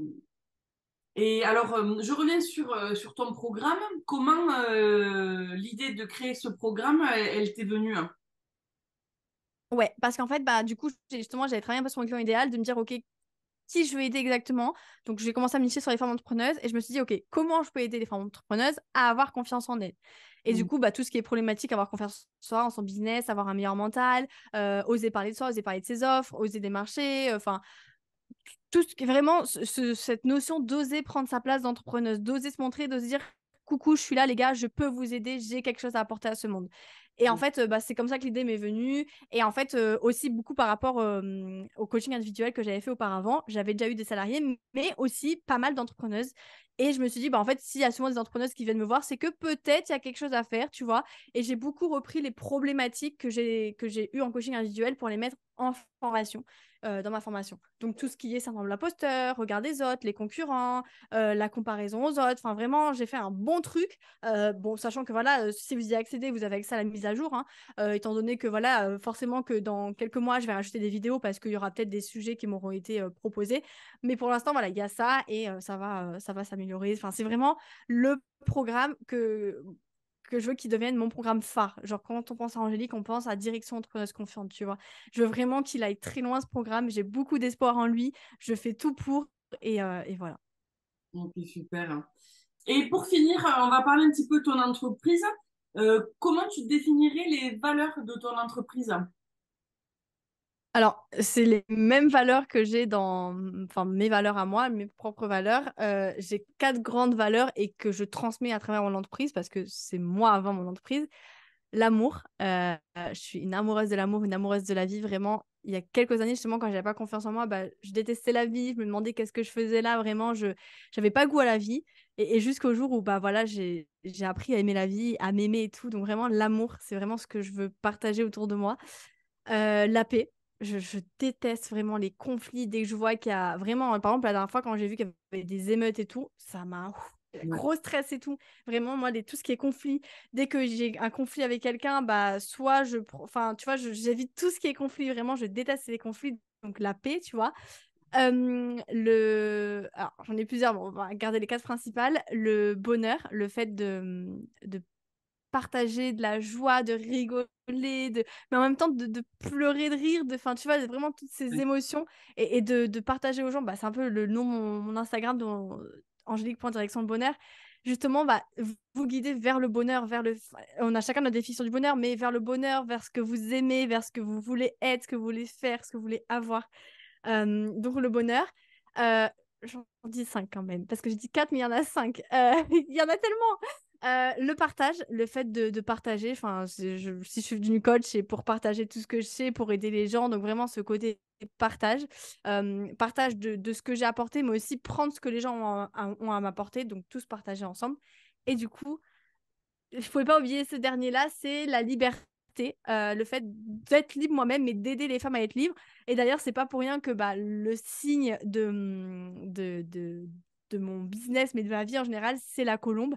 et alors, je reviens sur ton programme. Comment l'idée de créer ce programme, elle t'est venue, hein? Ouais, parce qu'en fait, bah, du coup, justement, j'avais travaillé un peu sur mon client idéal, de me dire, OK, qui je veux aider exactement. Donc, j'ai commencé à me nicher sur les femmes entrepreneuses et je me suis dit, OK, comment je peux aider les femmes entrepreneuses à avoir confiance en elles? Et du Mm. coup, bah, tout ce qui est problématique, avoir confiance en soi, en son business, avoir un meilleur mental, oser parler de soi, oser parler de ses offres, oser démarcher, enfin, tout ce qui est vraiment cette notion d'oser prendre sa place d'entrepreneuse, d'oser se montrer, de se dire coucou, je suis là, les gars, je peux vous aider, j'ai quelque chose à apporter à ce monde. Et en Mm. fait, bah, c'est comme ça que l'idée m'est venue. Et en fait, aussi beaucoup par rapport au coaching individuel que j'avais fait auparavant. J'avais déjà eu des salariés, mais aussi pas mal d'entrepreneuses. Et je me suis dit, bah, en fait, s'il y a souvent des entrepreneuses qui viennent me voir, c'est que peut-être il y a quelque chose à faire, tu vois. Et j'ai beaucoup repris les problématiques que j'ai eues en coaching individuel pour les mettre en formation dans ma formation. Donc tout ce qui est syndrome de l'imposteur, regard des autres, les concurrents, la comparaison aux autres. Enfin vraiment, j'ai fait un bon truc. Bon, sachant que voilà, si vous y accédez, vous avez accès à la mise à jour. Hein, étant donné que voilà, forcément que dans quelques mois, je vais rajouter des vidéos parce qu'il y aura peut-être des sujets qui m'auront été proposés. Mais pour l'instant, voilà, il y a ça et ça va s'améliorer. Enfin, c'est vraiment le programme que je veux qu'il devienne mon programme phare. Genre, quand on pense à Angélique, on pense à Direction Entrepreneuse Confiante, tu vois. Je veux vraiment qu'il aille très loin, ce programme. J'ai beaucoup d'espoir en lui. Je fais tout pour. Et voilà. Ok, super. Et pour finir, on va parler un petit peu de ton entreprise. Comment tu définirais les valeurs de ton entreprise? Alors, c'est les mêmes valeurs que j'ai enfin, mes valeurs à moi, mes propres valeurs. J'ai 4 grandes valeurs et que je transmets à travers mon entreprise parce que c'est moi avant mon entreprise. L'amour. Je suis une amoureuse de l'amour, une amoureuse de la vie. Vraiment, il y a quelques années, justement, quand j'avais pas confiance en moi, bah, je détestais la vie. Je me demandais qu'est-ce que je faisais là. Vraiment, je n'avais pas goût à la vie. Et jusqu'au jour où bah, voilà, j'ai appris à aimer la vie, à m'aimer et tout. Donc, vraiment, l'amour, c'est vraiment ce que je veux partager autour de moi. La paix. Je déteste vraiment les conflits. Dès que je vois qu'il y a vraiment, par exemple, la dernière fois, quand j'ai vu qu'il y avait des émeutes et tout, ça m'a Ouais. gros stress et tout. Vraiment, moi, tout ce qui est conflit, dès que j'ai un conflit avec quelqu'un, bah, soit enfin, tu vois, j'évite tout ce qui est conflit. Vraiment, je déteste les conflits. Donc, la paix, tu vois. Alors, j'en ai plusieurs, bon, on va garder les 4 principales. Le bonheur, le fait de partager de la joie, de rigoler, mais en même temps de pleurer, de rire, enfin, tu vois, vraiment toutes ces Ouais. émotions et de partager aux gens. Bah, c'est un peu le nom de mon Instagram, Angélique.direction le bonheur. Justement, bah, vous guider vers le bonheur, on a chacun notre définition du bonheur, mais vers le bonheur, vers ce que vous aimez, vers ce que vous voulez être, ce que vous voulez faire, ce que vous voulez avoir. Donc, le bonheur. Euh, J'en dis 5 quand même, parce que j'ai dit 4, mais il y en a 5. Il y en a tellement. Le partage, le fait de partager. Enfin, si je suis devenue coach, c'est pour partager tout ce que je sais, pour aider les gens. Donc, vraiment, ce côté partage. Partage de ce que j'ai apporté, mais aussi prendre ce que les gens ont à m'apporter. Donc, tous partager ensemble. Et du coup, je ne pouvais pas oublier ce dernier-là, c'est la liberté. Le fait d'être libre moi-même, mais d'aider les femmes à être libres. Et d'ailleurs, c'est pas pour rien que bah, le signe de mon business, mais de ma vie en général, c'est la colombe.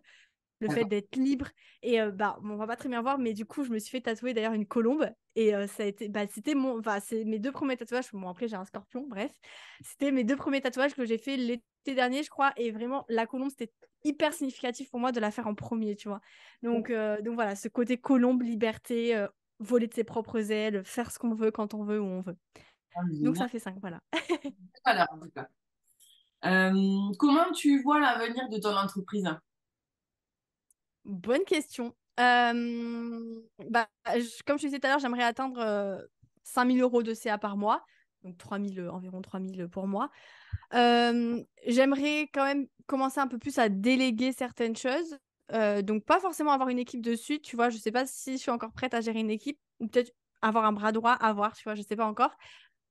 Le fait D'accord. d'être libre. Et on va pas très bien voir, mais du coup, je me suis fait tatouer d'ailleurs une colombe. Et ça a été, c'était c'est mes deux premiers tatouages. Bon, après, j'ai un scorpion, bref. C'était mes deux premiers tatouages que j'ai fait l'été dernier, je crois. Et vraiment, la colombe, c'était hyper significatif pour moi de la faire en premier, tu vois. Donc voilà, ce côté colombe, liberté, voler de ses propres ailes, faire ce qu'on veut quand on veut, où on veut. Ah, mais Donc génial. ça fait 5, voilà. Voilà, en tout cas. Comment tu vois l'avenir de ton entreprise? Bonne question. Comme je disais tout à l'heure, j'aimerais atteindre 5 000 euros de CA par mois, donc 3 000, environ 3 000 pour moi. J'aimerais quand même commencer un peu plus à déléguer certaines choses, donc pas forcément avoir une équipe de suite, tu vois. Je sais pas si je suis encore prête à gérer une équipe, ou peut-être avoir un bras droit, à voir, tu vois, je sais pas encore.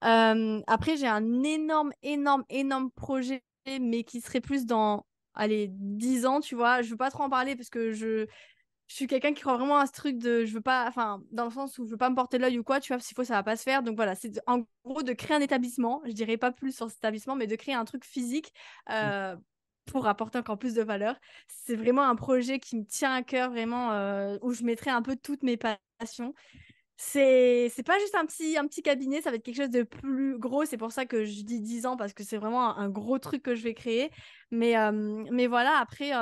Après, j'ai un énorme projet, mais qui serait plus dans, allez, 10 ans, tu vois. Je veux pas trop en parler parce que je suis quelqu'un qui croit vraiment à ce truc de, je veux pas, enfin, dans le sens où je veux pas me porter l'œil ou quoi, tu vois, s'il faut, ça va pas se faire. Donc voilà, en gros de créer un établissement, je dirais pas plus sur cet établissement, mais de créer un truc physique euh, pour apporter encore plus de valeur. C'est vraiment un projet qui me tient à cœur, vraiment, où je mettrai un peu toutes mes passions. C'est pas juste un petit cabinet, ça va être quelque chose de plus gros. C'est pour ça que je dis 10 ans, parce que c'est vraiment un gros truc que je vais créer. Mais voilà, après,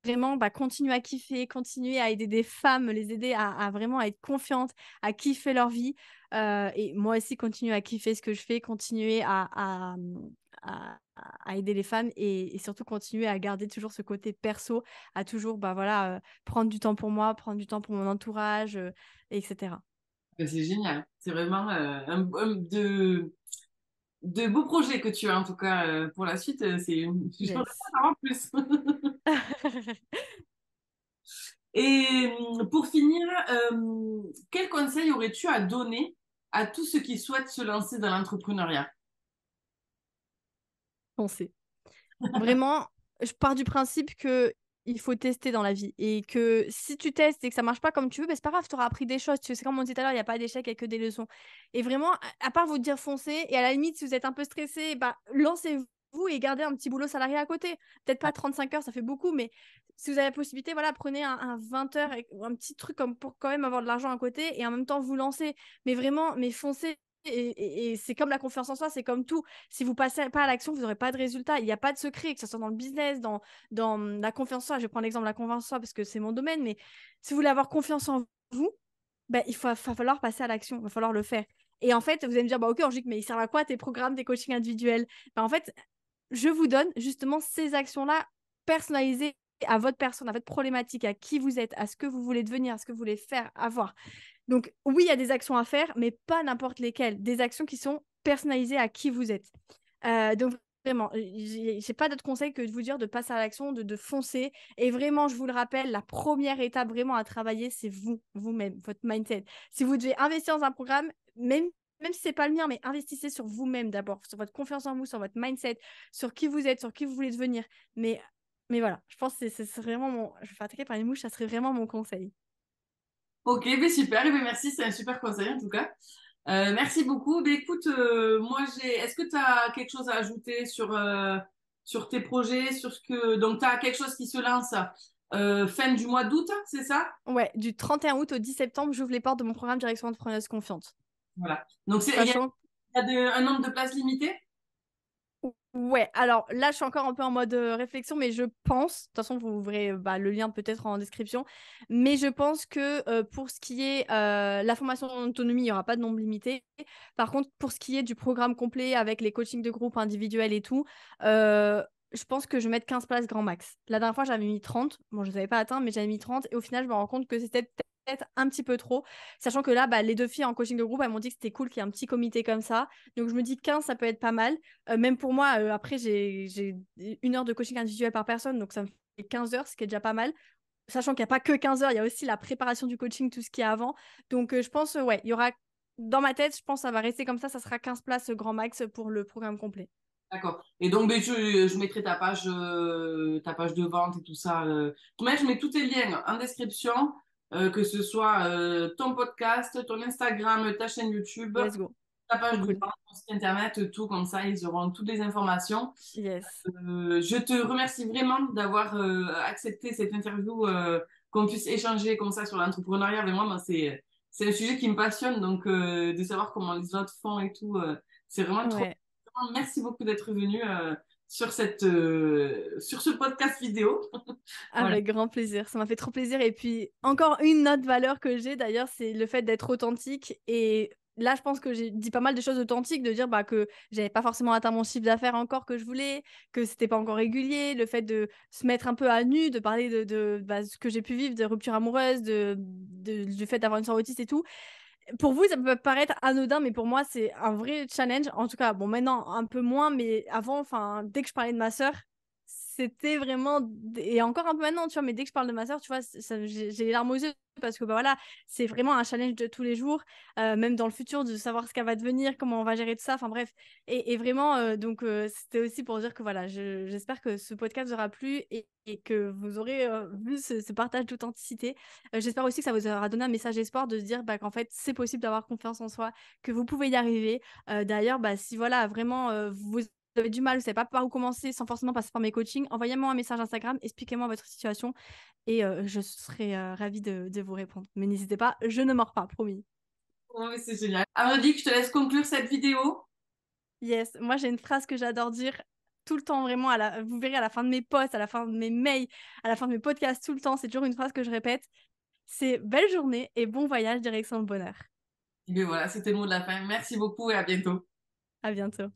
vraiment, continuer à kiffer, continuer à aider des femmes, les aider à vraiment être confiantes, à kiffer leur vie. Et moi aussi, continuer à kiffer ce que je fais, continuer à aider les femmes et surtout continuer à garder toujours ce côté perso, à toujours prendre du temps pour moi, prendre du temps pour mon entourage, etc. Ben, c'est génial. C'est vraiment de beaux projets que tu as en tout cas pour la suite. J'aimerais Yes. pas savoir plus. Et pour finir, quel conseil aurais-tu à donner à tous ceux qui souhaitent se lancer dans l'entrepreneuriat? Penser. Vraiment, je pars du principe que il faut tester dans la vie et que si tu testes et que ça marche pas comme tu veux, ben c'est pas grave, tu auras appris des choses. C'est comme on dit tout à l'heure, il n'y a pas d'échec, il n'y a que des leçons. Et vraiment, à part vous dire foncer, et à la limite, si vous êtes un peu stressé, bah, lancez-vous et gardez un petit boulot salarié à côté. Peut-être pas 35 heures, ça fait beaucoup, mais si vous avez la possibilité, voilà, prenez un 20 heures ou un petit truc comme pour quand même avoir de l'argent à côté et en même temps vous lancer. Mais vraiment, mais foncez. Et c'est comme la confiance en soi, c'est comme tout. Si vous passez pas à l'action, vous n'aurez pas de résultat. Il n'y a pas de secret, que ce soit dans le business, dans la confiance en soi. Je vais prendre l'exemple de la confiance en soi parce que c'est mon domaine, mais si vous voulez avoir confiance en vous, ben, va falloir passer à l'action, il va falloir le faire. Et en fait, vous allez me dire, bah, ok, Angélique, mais ils servent à quoi tes programmes, tes coachings individuels? Ben, en fait, je vous donne justement ces actions-là personnalisées à votre personne, à votre problématique, à qui vous êtes, à ce que vous voulez devenir, à ce que vous voulez faire, avoir. Donc, oui, il y a des actions à faire, mais pas n'importe lesquelles. Des actions qui sont personnalisées à qui vous êtes. Donc, vraiment, j'ai pas d'autre conseil que de vous dire de passer à l'action, de foncer. Et vraiment, je vous le rappelle, la première étape vraiment à travailler, c'est vous, vous-même, votre mindset. Si vous devez investir dans un programme, même si c'est pas le mien, mais investissez sur vous-même d'abord, sur votre confiance en vous, sur votre mindset, sur qui vous êtes, sur qui vous voulez devenir. Mais voilà, je pense que c'est vraiment mon. Je vais faire attaquer par les mouches, ça serait vraiment mon conseil. Ok, ben super, eh ben merci, c'est un super conseil en tout cas. Merci beaucoup. Ben écoute, est-ce que tu as quelque chose à ajouter sur tes projets, sur ce que, donc tu as quelque chose qui se lance fin du mois d'août, c'est ça? Ouais, du 31 août au 10 septembre, j'ouvre les portes de mon programme Direction entrepreneuse confiante. Voilà. Donc Sachant il y a un nombre de places limité? Ouais, alors là, je suis encore un peu en mode réflexion, mais je pense, de toute façon, vous verrez le lien peut-être en description, mais je pense que pour ce qui est la formation en autonomie, il n'y aura pas de nombre limité. Par contre, pour ce qui est du programme complet avec les coachings de groupe individuels et tout, je pense que je vais mettre 15 places grand max. La dernière fois, j'avais mis 30. Bon, je ne les avais pas atteints, mais j'avais mis 30. Et au final, je me rends compte que c'était peut-être un petit peu trop. Sachant que là, les deux filles en coaching de groupe, elles m'ont dit que c'était cool qu'il y ait un petit comité comme ça. Donc, je me dis 15, ça peut être pas mal. Même pour moi, après, j'ai 1 heure de coaching individuel par personne, donc ça me fait 15 heures, ce qui est déjà pas mal. Sachant qu'il n'y a pas que 15 heures, il y a aussi la préparation du coaching, tout ce qu'il y a avant. Donc, je pense, ouais, il y aura, dans ma tête, je pense que ça va rester comme ça sera 15 places grand max pour le programme complet. D'accord. Et donc, ben, je mettrai ta page de vente et tout ça. Je mets tous tes liens en description, que ce soit ton podcast, ton Instagram, ta chaîne YouTube, Let's go. la Trop page de cool. vente, mon site internet, tout comme ça, ils auront toutes les informations. Yes. Je te remercie vraiment d'avoir accepté cette interview, qu'on puisse échanger comme ça sur l'entrepreneuriat. Vraiment, moi, c'est un sujet qui me passionne, donc de savoir comment les autres font et tout, c'est vraiment trop. Ouais. Vraiment, merci beaucoup d'être venu sur ce podcast vidéo. Voilà. Avec grand plaisir, ça m'a fait trop plaisir. Et puis, encore une autre valeur que j'ai d'ailleurs, c'est le fait d'être authentique. Et là, je pense que j'ai dit pas mal de choses authentiques, de dire bah, que j'avais pas forcément atteint mon chiffre d'affaires encore que je voulais, que c'était pas encore régulier, le fait de se mettre un peu à nu, de parler de ce que j'ai pu vivre, de rupture amoureuse, du fait d'avoir une soeur autiste et tout. Pour vous, ça peut paraître anodin, mais pour moi, c'est un vrai challenge. En tout cas, bon, maintenant, un peu moins, mais avant, enfin, dès que je parlais de ma sœur, c'était vraiment. Et encore un peu maintenant, tu vois, mais dès que je parle de ma sœur, tu vois, j'ai les larmes aux yeux parce que, bah voilà, c'est vraiment un challenge de tous les jours, même dans le futur, de savoir ce qu'elle va devenir, comment on va gérer tout ça. Enfin, bref. Et vraiment, donc, c'était aussi pour dire que, voilà, j'espère que ce podcast vous aura plu et que vous aurez vu ce partage d'authenticité. J'espère aussi que ça vous aura donné un message d'espoir de se dire bah, qu'en fait, c'est possible d'avoir confiance en soi, que vous pouvez y arriver. D'ailleurs, bah, si voilà, vraiment, vous avez du mal, vous ne savez pas par où commencer sans forcément passer par mes coachings, envoyez-moi un message Instagram, expliquez-moi votre situation et je serai ravie de vous répondre. Mais n'hésitez pas, je ne mords pas, promis. Ouais, c'est génial. Amandine, je te laisse conclure cette vidéo. Yes, moi j'ai une phrase que j'adore dire tout le temps, vraiment, vous verrez à la fin de mes posts, à la fin de mes mails, à la fin de mes podcasts, tout le temps, c'est toujours une phrase que je répète. C'est belle journée et bon voyage direction le bonheur. Et bien voilà, c'était le mot de la fin. Merci beaucoup et à bientôt. À bientôt.